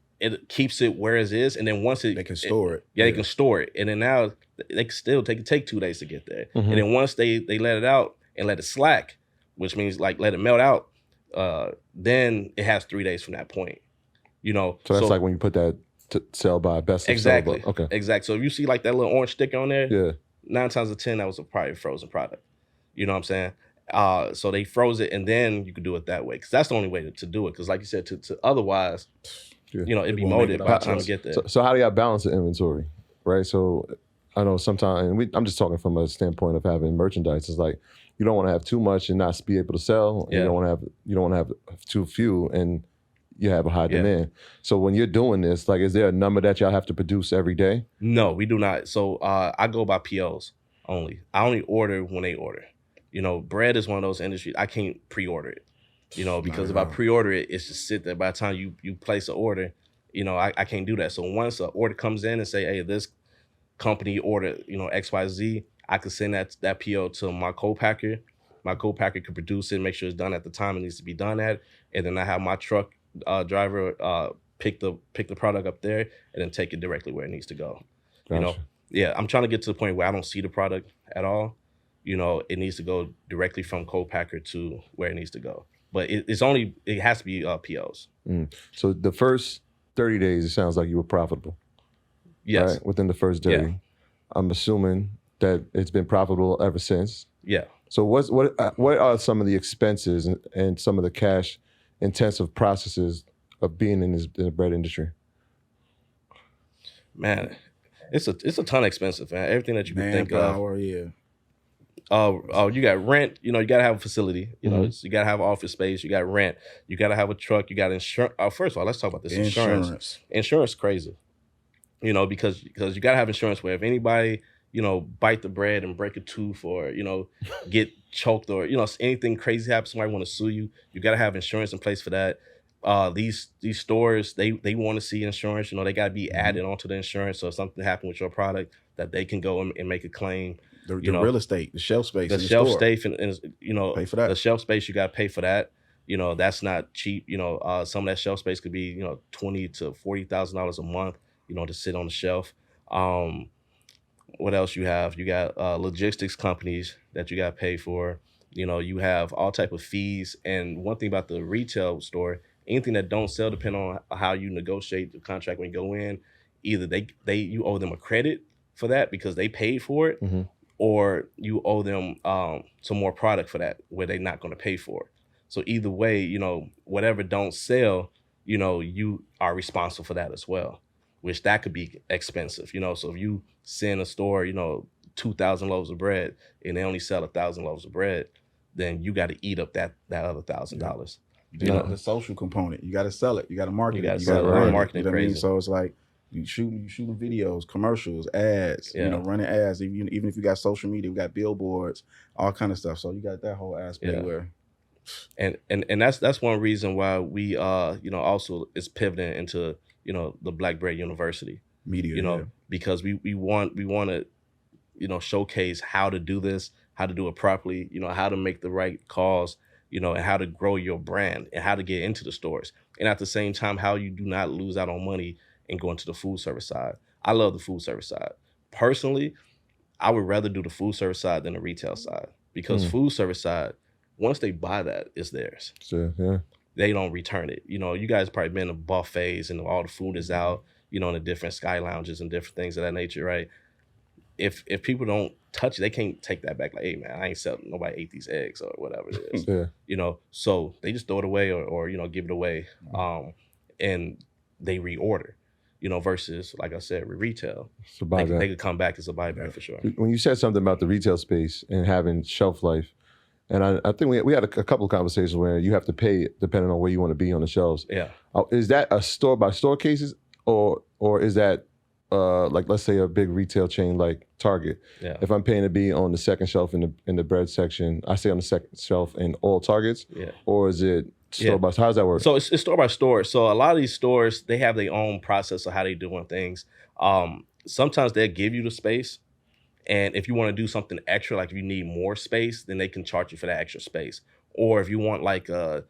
keeps it where it is, and then they can store it. Yeah, they can store it, and then now they can still take 2 days to get there, and then once they let it out and let it slack, which means like let it melt out, then it has 3 days from that point. So that's like when you put that to sell by best of exactly. Sell by. Okay. Exactly. So if you see like that little orange sticker on there, 9 times out of 10 that was probably a frozen product. You know what I'm saying? So they froze it, and then you could do it that way, because that's the only way to do it. Because like you said, to otherwise, it'd be molded by the time you get there. So how do y'all balance the inventory, right? So I know sometimes, and I'm just talking from a standpoint of having merchandise. It's like you don't want to have too much and not be able to sell. And you don't want to have too few and you have a high demand. So when you're doing this, like, is there a number that y'all have to produce every day? No, we do not. So I go by POs only. I only order when they order. Bread is one of those industries, I can't pre-order it. Because if I pre-order it, it's just sit there. By the time you place an order, I can't do that. So once an order comes in and say, hey, this company ordered, XYZ, I could send that PO to my co-packer. My co-packer could produce it, make sure it's done at the time it needs to be done at. And then I have my truck driver pick the product up there and then take it directly where it needs to go. Gotcha. You know, yeah, I'm trying to get to the point where I don't see the product at all. You know, it needs to go directly from co-packer to where it needs to go. But it has to be POs. So the first 30 days, it sounds like you were profitable. Yes. Right? Within the first 30. Yeah. I'm assuming that it's been profitable ever since. Yeah. So what are some of the expenses and some of the cash intensive processes of being in the bread industry? Man, it's a ton of expensive, man. Everything that you can think of. Manpower, yeah. You got rent. You know, you gotta have a facility. You know, you gotta have office space. You got rent. You gotta have a truck. You got insurance. First of all, let's talk about this insurance. Insurance is crazy. You know, because you gotta have insurance where if anybody, you know, bite the bread and break a tooth or, you know, get choked or, you know, anything crazy happens, somebody want to sue you, you got to have insurance in place for that. These stores, they want to see insurance, you know, they got to be added onto the insurance. So if something happened with your product, that they can go and make a claim. The real estate, the shelf space. The shelf space, and you know, pay for that. The shelf space, you got to pay for that. You know, that's not cheap. You know, some of that shelf space could be, you know, $20,000 to $40,000 a month, you know, to sit on the shelf. What else you have? You got logistics companies that you got to pay for. You know, you have all type of fees. And one thing about the retail store, anything that don't sell, depending on how you negotiate the contract when you go in, either you owe them a credit for that because they paid for it, or you owe them some more product for that where they're not going to pay for it. So either way, you know, whatever don't sell, you know, you are responsible for that as well, which that could be expensive, you know. So if you send a store, you know, 2,000 loaves of bread and they only sell 1,000 loaves of bread, then you got to eat up that other $1,000. You know, the social component, you got to sell it, you got to market it, you got to sell it. Marketing, you know what I crazy. mean? So it's like you shooting videos, commercials, ads, you know, running ads. Even if you got social media, we got billboards, all kind of stuff. So you got that whole aspect where. And that's one reason why we you know, also is pivoting into, you know, the Black Bread University Media, you know, because we want to, you know, showcase how to do this, how to do it properly, you know, how to make the right calls, you know, and how to grow your brand and how to get into the stores. And at the same time, how you do not lose out on money and go into the food service side. I love the food service side. Personally, I would rather do the food service side than the retail side because food service side, once they buy that, it's theirs. Sure, yeah. They don't return it. You know, you guys probably been to buffets and all the food is out, you know, in the different sky lounges and different things of that nature, right? If people don't touch it, they can't take that back. Like, hey man, I ain't selling. Nobody ate these eggs or whatever it is. You know, so they just throw it away or you know, give it away, and they reorder. You know, versus like I said, with retail, they could come back as a buyback for sure. When you said something about the retail space and having shelf life, and I think we had a couple of conversations where you have to pay depending on where you want to be on the shelves. Yeah. Is that a store by store cases or is that like let's say a big retail chain like Target? Yeah. If I'm paying to be on the second shelf in the bread section, I stay on the second shelf in all Targets. Yeah. Or is it store by? How does that work? So it's store by store. So a lot of these stores, they have their own process of how they doing things. Sometimes they'll give you the space. And if you want to do something extra, like if you need more space, then they can charge you for that extra space. Or if you want like a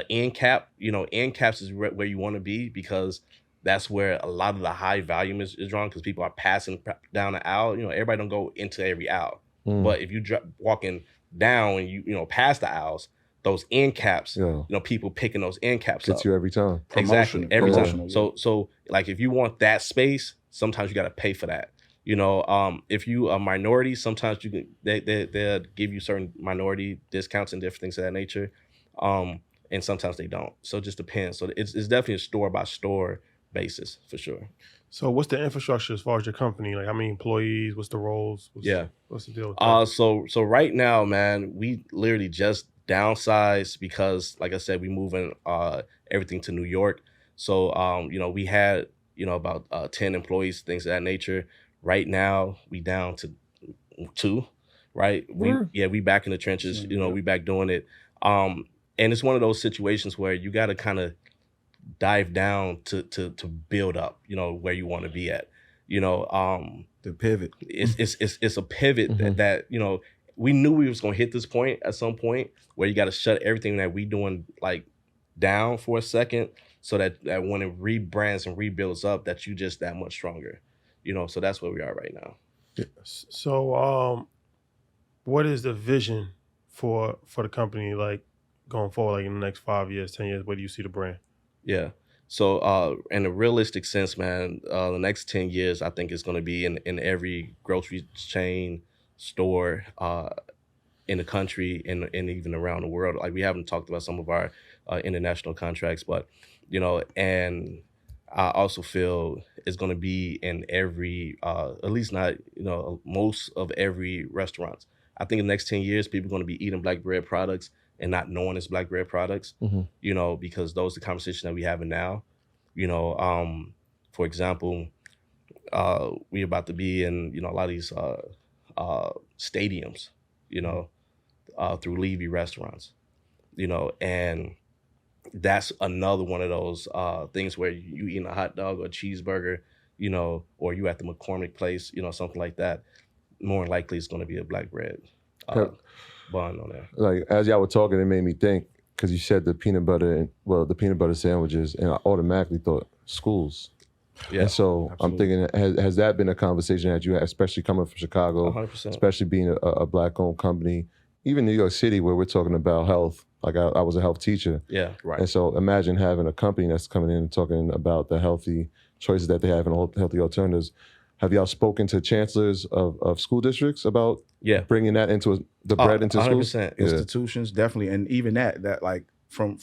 end cap, you know, end caps is where you want to be because that's where a lot of the high volume is drawn because people are passing down the aisle. You know, everybody don't go into every aisle. But if you walking down and you know, past the aisles, those end caps, you know, people picking those end caps gets up. You every time. Exactly, every time. So like if you want that space, sometimes you got to pay for that. You know, if you are minority, sometimes you can they'll give you certain minority discounts and different things of that nature, and sometimes they don't. So it just depends. So it's definitely a store by store basis for sure. So what's the infrastructure as far as your company? Like how many employees? What's the roles? What's the deal with that? So right now, man, we literally just downsized because, like I said, we moving everything to New York. So you know, we had, you know, about 10 employees, things of that nature. Right now, we down to 2, right? We back in the trenches, you know, we back doing it. And it's one of those situations where you got to kind of dive down to build up, you know, where you want to be at, you know. The pivot. It's a pivot that, you know, we knew we was going to hit this point at some point where you got to shut everything that we doing like down for a second so that when it rebrands and rebuilds up, that you just that much stronger, so that's where we are right now. So what is the vision for the company, like going forward, like in the next 5 years, 10 years? Where do you see the brand? Yeah. So in a realistic sense, man, the next 10 years, I think it's going to be in every grocery chain, store, in the country and even around the world. Like, we haven't talked about some of our international contracts, but, and I also feel it's going to be in every, at least not, most of every restaurants. I think in the next 10 years, people are going to be eating black bread products and not knowing it's black bread products, because those are the conversations that we having now. For example, we're about to be in, a lot of these stadiums, through Levy restaurants, and that's another one of those things where you eating a hot dog or a cheeseburger, or you at the McCormick place, something like that. More than likely, it's going to be a black bread bun on there. Like, as y'all were talking, it made me think, because you said the peanut butter sandwiches, and I automatically thought schools. Yeah. And so Absolutely. I'm thinking, has that been a conversation that you had, especially coming from Chicago, 100%. especially being a black-owned company, even New York City, where we're talking about health. Like, I was a health teacher. Yeah, right. And so imagine having a company that's coming in and talking about the healthy choices that they have and healthy alternatives. Have y'all spoken to chancellors of school districts about bringing that into the bread into 100%. schools? Institutions, definitely. And even that like from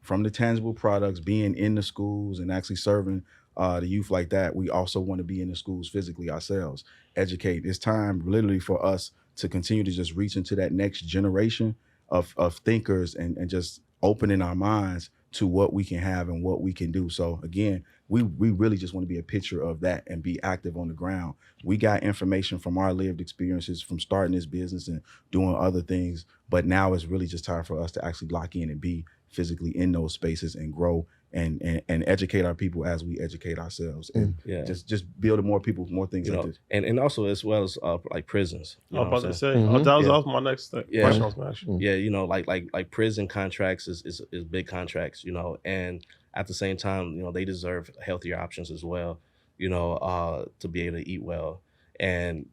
the tangible products, being in the schools and actually serving the youth like that, we also want to be in the schools physically ourselves, educate. It's time literally for us to continue to just reach into that next generation of thinkers and just opening our minds to what we can have and what we can do. So again, we really just want to be a picture of that and be active on the ground. We got information from our lived experiences from starting this business and doing other things, but now it's really just time for us to actually lock in and be physically in those spaces and grow and educate our people as we educate ourselves, and just build more people, more things like this. And also as well as like prisons. I was about to say, that was my next question I was going to ask you. Yeah, like prison contracts is big contracts, and at the same time, they deserve healthier options as well, to be able to eat well. And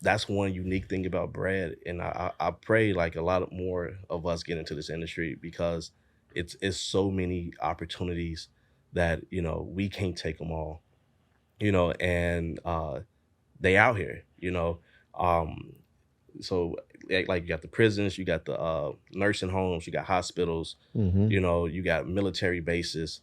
that's one unique thing about bread. And I pray like a lot more of us get into this industry, because it's so many opportunities that, we can't take them all, and they out here, so like you got the prisons, you got the nursing homes, you got hospitals, you got military bases,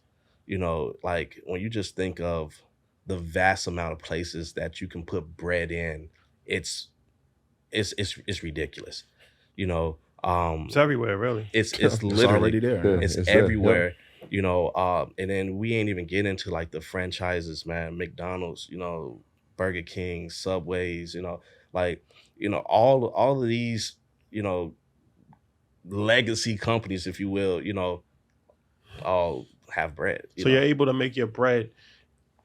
like when you just think of the vast amount of places that you can put bread in, it's ridiculous, It's everywhere, really. It's literally already there. It's everywhere, and then we ain't even get into like the franchises, man. McDonald's, Burger King, Subways, all of these, legacy companies, if you will, all have bread. So you're able to make your bread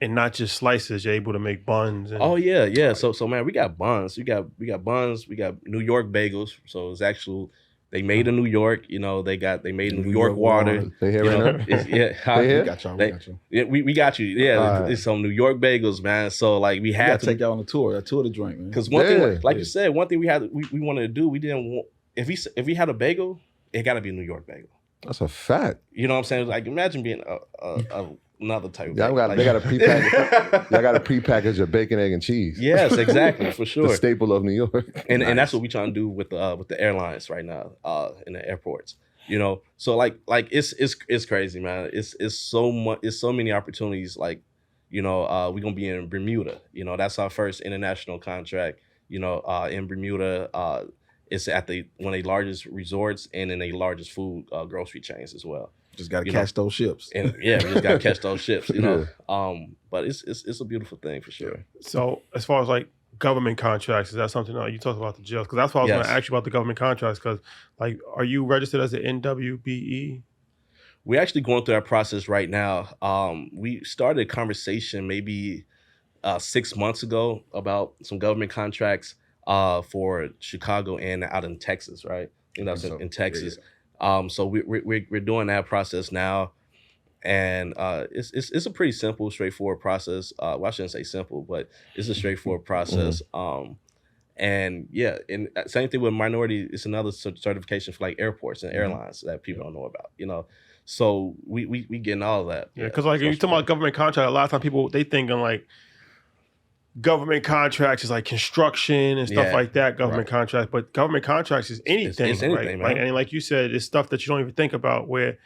and not just slices. You're able to make buns. And... Oh yeah. So man, we got buns. We got buns. We got New York bagels. So it's actual. They made in New York. They made in New York water. They here right now? We got y'all. Yeah, we got you. Yeah, it's some New York bagels, man. So like we had to take y'all on a tour the joint, man. Because one thing, like you said, one thing we wanted to do, we didn't want, if we had a bagel, it got to be a New York bagel. That's a fact. You know what I'm saying? Like, imagine being another type of bagel. They got to prepackage. Y'all got to prepackage your bacon, egg, and cheese. Yes, exactly, for sure. The staple of New York. And that's what we trying to do with the airlines right now, in the airports. So like it's crazy, man. It's so much. It's so many opportunities. Like, we're gonna be in Bermuda. That's our first international contract. In Bermuda. It's at one of the largest resorts and in the largest food grocery chains as well. Just got to catch those ships. And we just got to catch those ships, But it's a beautiful thing for sure. So as far as like government contracts, is that something you talked about the jails? Because that's what I was going to ask you about the government contracts. Because like, are you registered as an NWBE? We're actually going through that process right now. We started a conversation maybe 6 months ago about some government contracts for Chicago and out in Texas, right? That's in Texas. Yeah. So we're doing that process now. And it's a pretty simple, straightforward process. Well, I shouldn't say simple, but it's a straightforward process. And yeah, and same thing with minority. It's another certification for like airports and airlines that people don't know about. So we getting all of that. Yeah, because like, when you talk about government contract, a lot of times people, they thinking like government contracts is like construction and stuff like that, government contracts. But government contracts is anything, it's anything, right? man. And like you said, it's stuff that you don't even think about, where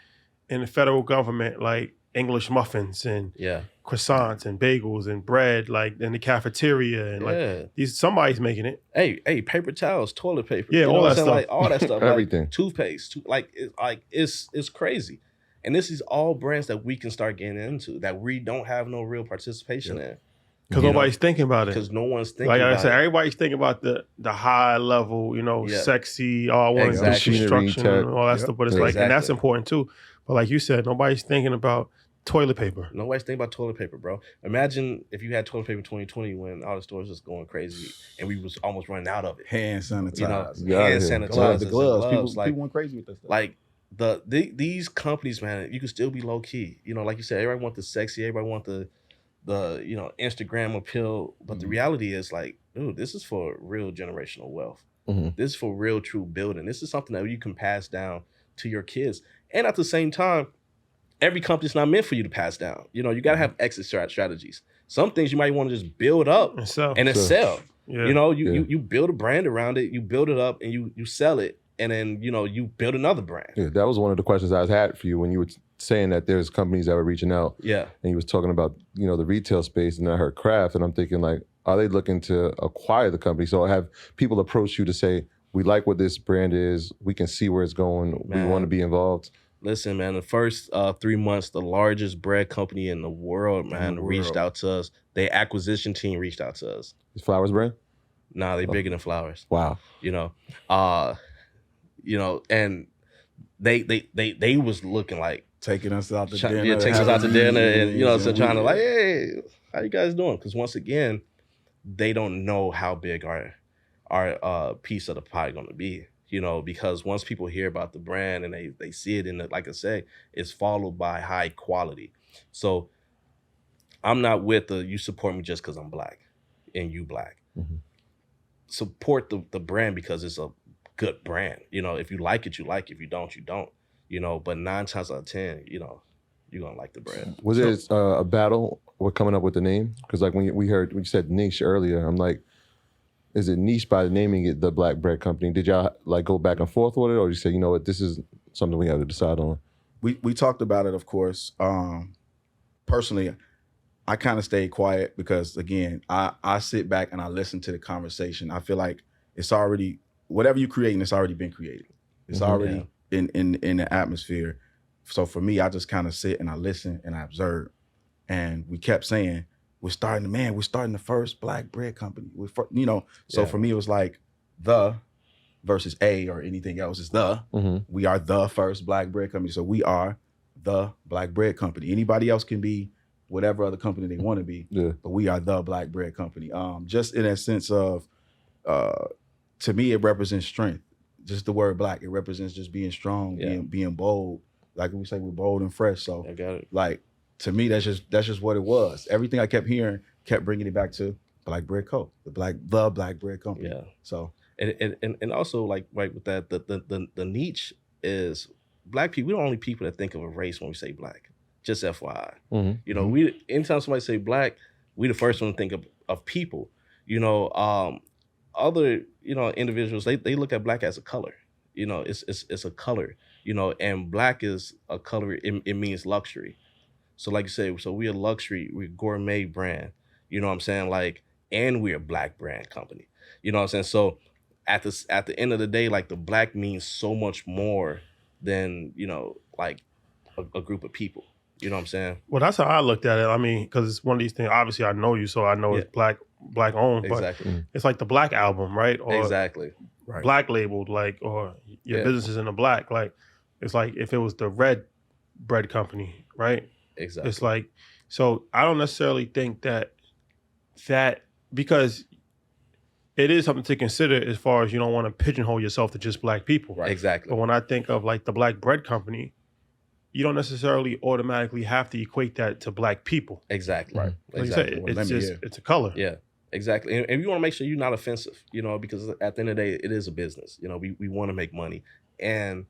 in the federal government, like English muffins and croissants and bagels and bread, like in the cafeteria, and like somebody's making it. Hey, paper towels, toilet paper, all that stuff, like all that stuff, everything, like toothpaste, it's crazy. And this is all brands that we can start getting into that we don't have no real participation in. Because nobody's thinking about it. Because no one's thinking about it. Like I said, everybody's thinking about the high level, sexy, I want to do construction and all that stuff. But it's like, and that's important too. But like you said, nobody's thinking about toilet paper. Nobody's thinking about toilet paper, bro. Imagine if you had toilet paper in 2020 when all the stores was going crazy and we was almost running out of it. Hand sanitizer. Hand sanitizer. The gloves. People went crazy with that stuff. Like these companies, man, you can still be low key. Like you said, everybody want the sexy, everybody want the Instagram appeal. But the reality is like, dude, this is for real generational wealth. This is for real true building. This is something that you can pass down to your kids. And at the same time, every company's not meant for you to pass down. You got to have exit strategies. Some things you might want to just build up and then sell. Yeah. You build a brand around it, you build it up, and you sell it, and then you build another brand. Yeah, that was one of the questions I had for you when you were saying that there's companies that were reaching out. Yeah, and you was talking about the retail space, and I heard craft, and I'm thinking like, are they looking to acquire the company? So have people approach you to say, we like what this brand is, we can see where it's going, we want to be involved? Listen, man, the first 3 months, the largest bread company in the world, man, reached out to us. Their acquisition team reached out to us. Is Flowers brand? Nah, they bigger than Flowers. Wow. And they was looking like taking us out to dinner. Yeah, taking us out to dinner, and so trying to like, hey, how you guys doing? Because once again, they don't know how big our piece of the pie going to be. Because once people hear about the brand and they see it in it, like I say, it's followed by high quality. So I'm not with you support me just because I'm black and you black. Support the brand because it's a good brand. If you like it, you like it. If you don't, you don't. But 9 times out of 10, you're gonna like the brand. Was it a battle with coming up with the name? Because like when you said niche earlier, I'm like, is it niche by naming it the Black Bread Company? Did y'all like go back and forth with it, or you say, what, this is something we have to decide on? We talked about it, of course. Personally, I kind of stayed quiet because, again, I sit back and I listen to the conversation. I feel like it's already, whatever you're creating, it's already been created. It's already in the atmosphere. So for me, I just kind of sit and I listen and I observe. And we kept saying, we're starting the first Black bread company. So for me, it was like the versus a or anything else. It's we are the first Black bread company. So we are the Black bread company. Anybody else can be whatever other company they want to be, but we are the Black bread company. Just in that sense of, to me, it represents strength. Just the word Black, it represents just being strong, being bold. Like we say, we're bold and fresh. So I got it. Like, to me, that's just what it was. Everything I kept hearing kept bringing it back to Black Bread Co., the Black Bread Company. Yeah. So and also like right with that, the niche is Black people. We're the only people that think of a race when we say Black. Just FYI. We anytime somebody say Black, we the first one to think of people. Other individuals they look at Black as a color. It's a color. And Black is a color. It means luxury. So like you say, so we're a luxury, we're a gourmet brand, you know what I'm saying? Like, and we're a Black brand company, you know what I'm saying? So at the end of the day, like the Black means so much more than, like a group of people, you know what I'm saying? Well, that's how I looked at it. I mean, because it's one of these things, obviously I know you, so I know it's Black owned, but exactly. It's like the Black album, right? Or exactly. Right. Black labeled, like, or your business is in the Black. Like, it's like if it was the Red Bread Company, right? Exactly. It's like, so I don't necessarily think that because it is something to consider as far as you don't want to pigeonhole yourself to just Black people. Right. Exactly. But when I think of like the Black Bread Company, you don't necessarily automatically have to equate that to black people. Exactly. Right. Like Exactly. you said, it's a color. Yeah, exactly. And you want to make sure you're not offensive, because at the end of the day, it is a business. We want to make money. And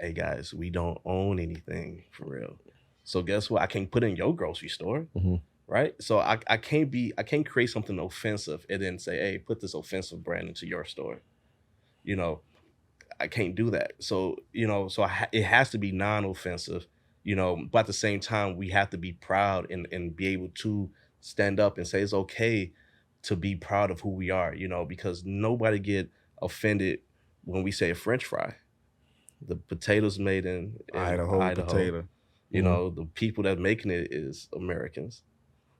hey, guys, we don't own anything for real. So guess what? I can't put in your grocery store, right? So I can't create something offensive and then say, hey, put this offensive brand into your store. I can't do that. So, it has to be non-offensive, but at the same time, we have to be proud and be able to stand up and say it's okay to be proud of who we are, because nobody get offended when we say a French fry. The potatoes made in Idaho. Potato. The people that making it is Americans.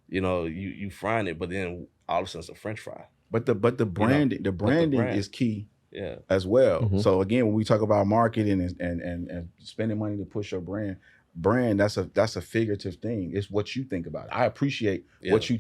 You frying it, but then all of a sudden it's a French fry. But the branding, the branding is key. Yeah. As well. So again, when we talk about marketing and spending money to push your brand, that's a figurative thing. It's what you think about it. I appreciate what you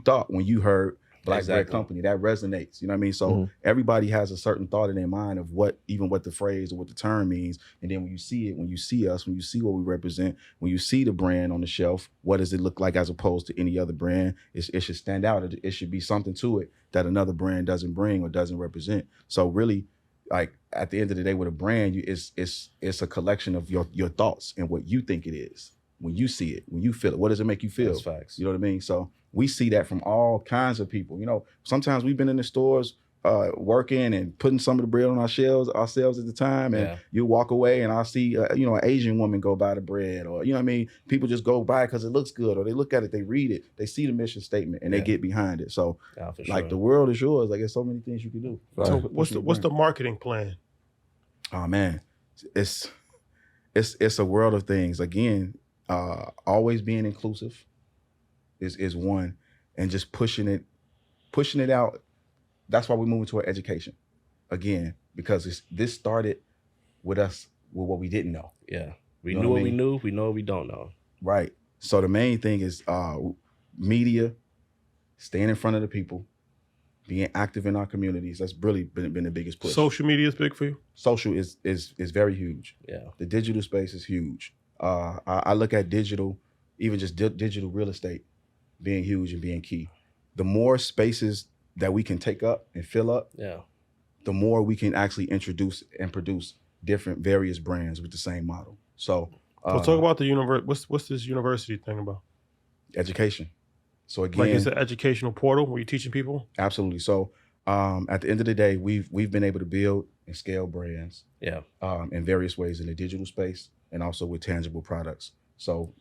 thought when you heard Black Bread Company. That resonates. You know what I mean? So everybody has a certain thought in their mind of what the phrase or what the term means. And then when you see it, when you see us, when you see what we represent, when you see the brand on the shelf, what does it look like as opposed to any other brand? It should stand out. It should be something to it that another brand doesn't bring or doesn't represent. So really, like at the end of the day with a brand, it's a collection of your thoughts and what you think it is. When you see it, when you feel it, what does it make you feel? That's facts. You know what I mean? So we see that from all kinds of people. Sometimes we've been in the stores working and putting some of the bread on our shelves ourselves at the time, and you walk away and I'll see an Asian woman go buy the bread, or people just go buy it because it looks good, or they look at it, they read it, they see the mission statement, and they get behind it. So like the world is yours. Like there's so many things you can do. So what's the marketing plan? Oh man, it's a world of things. Again, always being inclusive is one, and just pushing it out. That's why we're moving toward education again, because this started with us with what we didn't know. Yeah, we knew what we knew. We know what we don't know. Right. So the main thing is media, staying in front of the people, being active in our communities. That's really been the biggest push. Social media is big for you? Social is very huge. Yeah. The digital space is huge. I look at digital, even just digital real estate being huge and being key. The more spaces that we can take up and fill up, the more we can actually introduce and produce different various brands with the same model. So talk about the what's this university thing about? Education. So again, like it's an educational portal where you're teaching people? Absolutely. So at the end of the day, we've been able to build and scale brands in various ways in the digital space and also with tangible products. So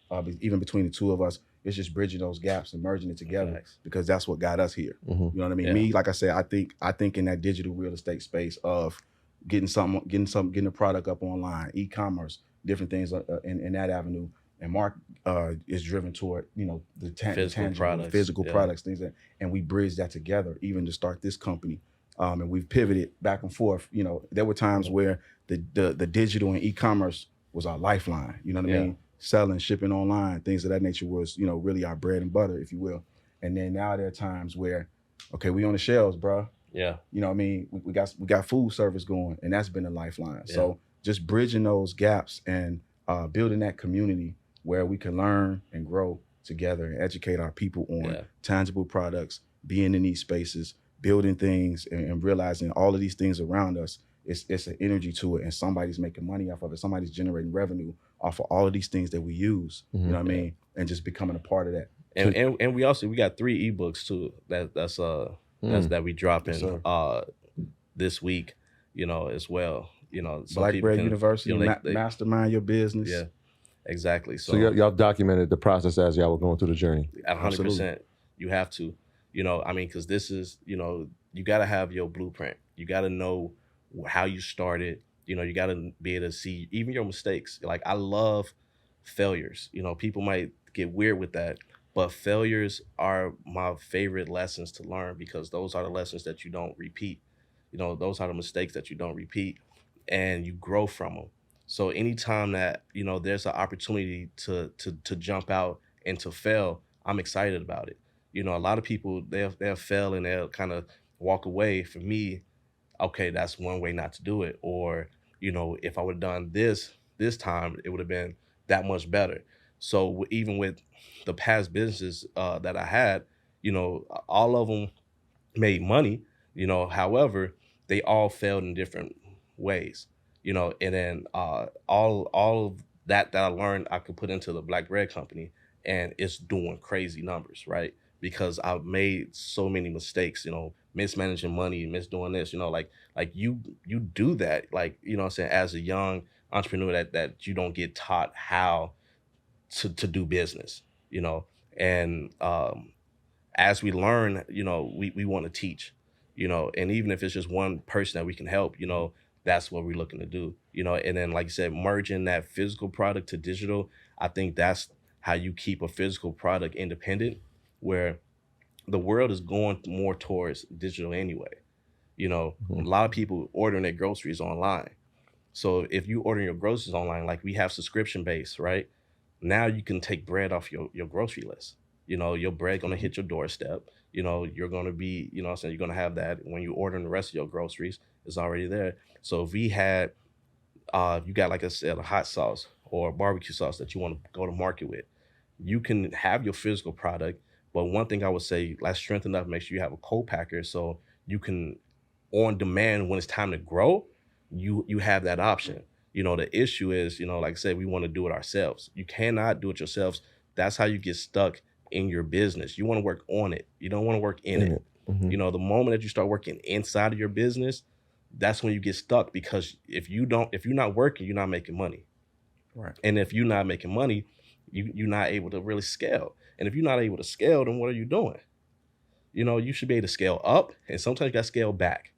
even between the two of us, it's just bridging those gaps and merging it together because that's what got us here. You know what I mean? Yeah. Me, like I said, I think in that digital real estate space of getting a product up online, e-commerce, different things in that avenue. And Mark is driven toward, the physical products, things that, and we bridge that together even to start this company. And we've pivoted back and forth. There were times where the digital and e-commerce was our lifeline. You know what I mean? Selling, shipping online, things of that nature was, really our bread and butter, if you will. And then now there are times where, okay, we on the shelves, bro. Yeah. You know what I mean? We got food service going, and that's been a lifeline. Yeah. So just bridging those gaps and building that community where we can learn and grow together and educate our people on tangible products, being in these spaces, building things and realizing all of these things around us. It's an energy to it, and somebody's making money off of it. Somebody's generating revenue off of all of these things that we use. You know what I mean? And just becoming a part of that. And we got 3 ebooks too. That we dropping this week. As well. Black Bread University, mastermind your business. Yeah, exactly. So y'all documented the process as y'all were going through the journey. 100%. You have to. Because this is, you got to have your blueprint. You got to know how you started. You got to be able to see even your mistakes. Like, I love failures. People might get weird with that, but failures are my favorite lessons to learn because those are the lessons that you don't repeat. Those are the mistakes that you don't repeat, and you grow from them. So anytime that, there's an opportunity to jump out and to fail, I'm excited about it. A lot of people, they'll fail and they'll kind of walk away. For me, okay, that's one way not to do it. Or, if I would have done this time, it would have been, that much better. So even with the past businesses that I had, all of them made money, however, they all failed in different ways, and then all of that I learned I could put into the Black Bread Company, and it's doing crazy numbers, right? Because I've made so many mistakes, mismanaging money, misdoing this, like you do that, like, what I'm saying, as a young entrepreneur that you don't get taught how to do business, and as we learn, we want to teach, and even if it's just one person that we can help, that's what we're looking to do, and then, like I said, merging that physical product to digital, I think that's how you keep a physical product independent, where the world is going more towards digital anyway. A lot of people ordering their groceries online. So if you order your groceries online, like we have subscription based, right? Now you can take bread off your grocery list. Your bread gonna hit your doorstep. You're gonna be, what I'm saying, you're gonna have that when you ordering the rest of your groceries, it's already there. So if we had, you got, like I said, a hot sauce or a barbecue sauce that you want to go to market with, you can have your physical product. But one thing I would say, let's strengthen up, make sure you have a co-packer so you can, on demand, when it's time to grow, you have that option. The issue is, like I said, we want to do it ourselves. You cannot do it yourselves. That's how you get stuck in your business. You want to work on it. You don't want to work in it. The moment that you start working inside of your business, that's when you get stuck, because if you're not working, you're not making money. Right. And if you're not making money, you're not able to really scale. And if you're not able to scale, then what are you doing? You should be able to scale up, and sometimes you got to scale back.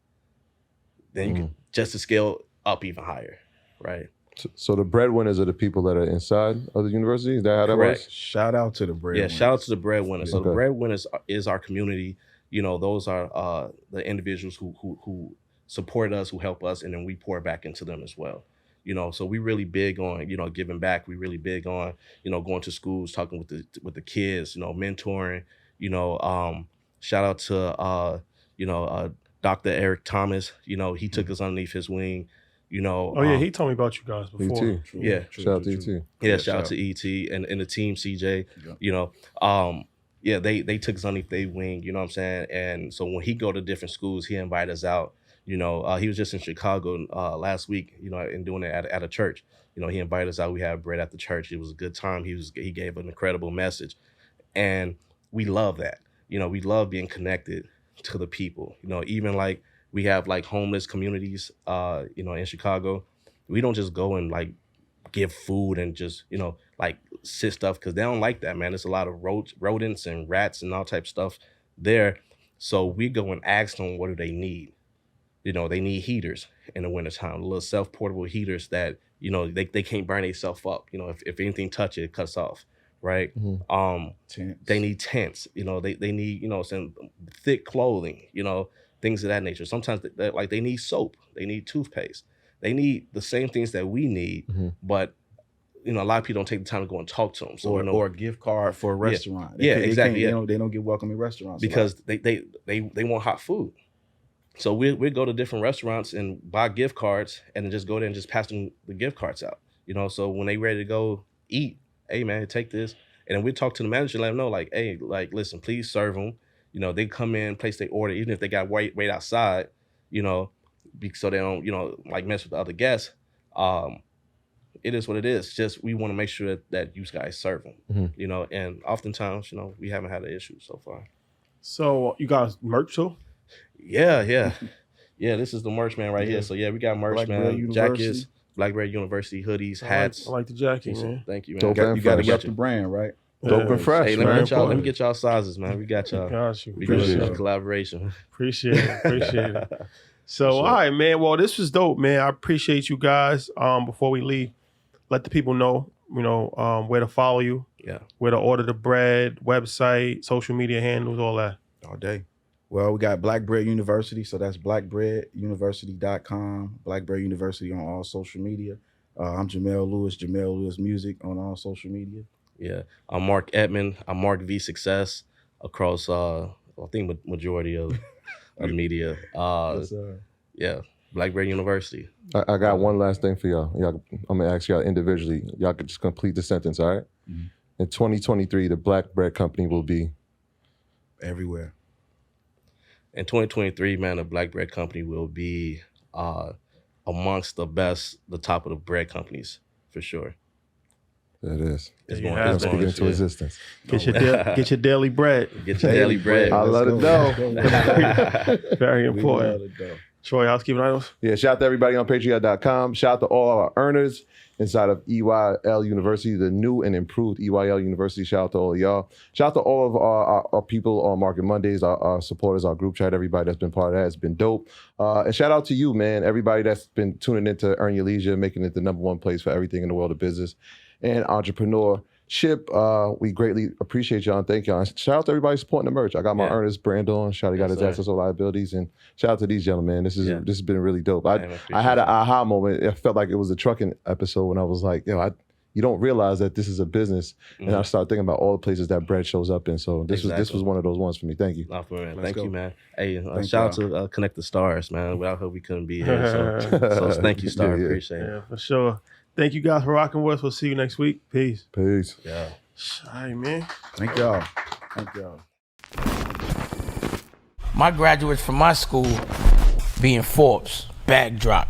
Then you can just to scale up even higher, right? So the breadwinners are the people that are inside of the university? Is that how that Correct. works? Shout out to the breadwinners. Yeah, shout out to the breadwinners. So Okay. the breadwinners is our community. Those are the individuals who support us, who help us, and then we pour back into them as well. So we really big on, giving back. We really big on, going to schools, talking with the kids, mentoring, shout out to, Dr. Eric Thomas, he took us underneath his wing, Oh yeah, he told me about you guys before. ET. Yeah. Shout out to ET. Yeah, shout out to ET and the team, CJ, yeah, they took us underneath their wing, you know what I'm saying? And so when he go to different schools, he invite us out. He was just in Chicago last week, and doing it at a church. He invited us out. We had bread at the church. It was a good time. He gave an incredible message. And we love that. We love being connected to the people. Even like we have like homeless communities, in Chicago. We don't just go and like give food and just, like sit stuff, because they don't like that, man. There's a lot of rodents and rats and all type of stuff there. So we go and ask them, what do they need? They need heaters in the wintertime, little self-portable heaters that, they can't burn themselves up. If anything touch it, it cuts off, right? Tents. They need tents, they need, some thick clothing, things of that nature. Sometimes they need soap, they need toothpaste. They need the same things that we need, but a lot of people don't take the time to go and talk to them. So or a gift card for a restaurant. Exactly. They don't get welcome in restaurants because they want hot food. So we go to different restaurants and buy gift cards and then just go there and just pass them the gift cards out. So when they ready to go eat, hey man, take this. And then we talk to the manager and let them know, like, hey, like, listen, please serve them. They come in, place their order, even if they got wait outside, so they don't, like mess with the other guests. It is what it is. Just we want to make sure that you guys serve them, and oftentimes, we haven't had an issue so far. So you guys merch too? Yeah. This is the merch, man, right here. So yeah, we got merch, Black man. Bread University. Jackets, Black Bread University hoodies, hats. I like the jacket, man. Thank you, man. Dope and You got to fresh. get the brand, right? Dope and fresh, Hey, man. let me get y'all sizes, man. We got y'all. Got you. We got Appreciate a it. collaboration. Appreciate it. So, all right, man. Well, this was dope, man. I appreciate you guys. Before we leave, let the people know, where to follow you, where to order the bread, website, social media handles, all that. All day. Well, we got Black Bread University, so that's blackbreaduniversity.com. Black Bread University on all social media. I'm Jamel Lewis Music on all social media. Yeah, I'm Mark Edmond. I'm Mark V Success across, I think, majority of media. Yes, sir. Yeah, Black Bread University. I got one last thing for y'all. I'm gonna ask y'all individually. Y'all could just complete the sentence, all right? Mhm. In 2023, the Black Bread Company will be Everywhere. In 2023, man, the Black Bread Company will be amongst the top of the bread companies for sure. There it is. It's you going, have it's it. Speaking going into existence. Get your daily bread. Get your daily bread. I love it though. Very We important. love it, though. Troy, housekeeping items. Yeah, shout out to everybody on Patreon.com. Shout out to all our earners inside of EYL University, the new and improved EYL University. Shout out to all of y'all. Shout out to all of our people on Market Mondays, our supporters, our group chat, everybody that's been part of that. It's been dope. And shout out to you, man, everybody that's been tuning in to Earn Your Leisure, making it the #1 place for everything in the world of business and entrepreneurship. We greatly appreciate y'all and thank y'all. And shout out to everybody supporting the merch. I got my earners brand on. Shawty got his access to liabilities. And shout out to these gentlemen. This has been really dope. I had an aha moment. It felt like it was a trucking episode when I was like, you don't realize that this is a business. Mm-hmm. And I started thinking about all the places that bread shows up in. So this was one of those ones for me. Thank you. Thank you, man. Hey, shout out to Connect the Stars, man. Without her, we couldn't be here. So thank you, Star. Appreciate it. Yeah, for sure. Thank you guys for rocking with us. We'll see you next week. Peace. Peace. Yeah. All right, man. Thank y'all. Thank y'all. My graduates from my school being Forbes, bag drop.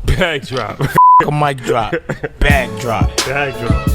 Bag drop. A mic drop, bag drop. Bag drop.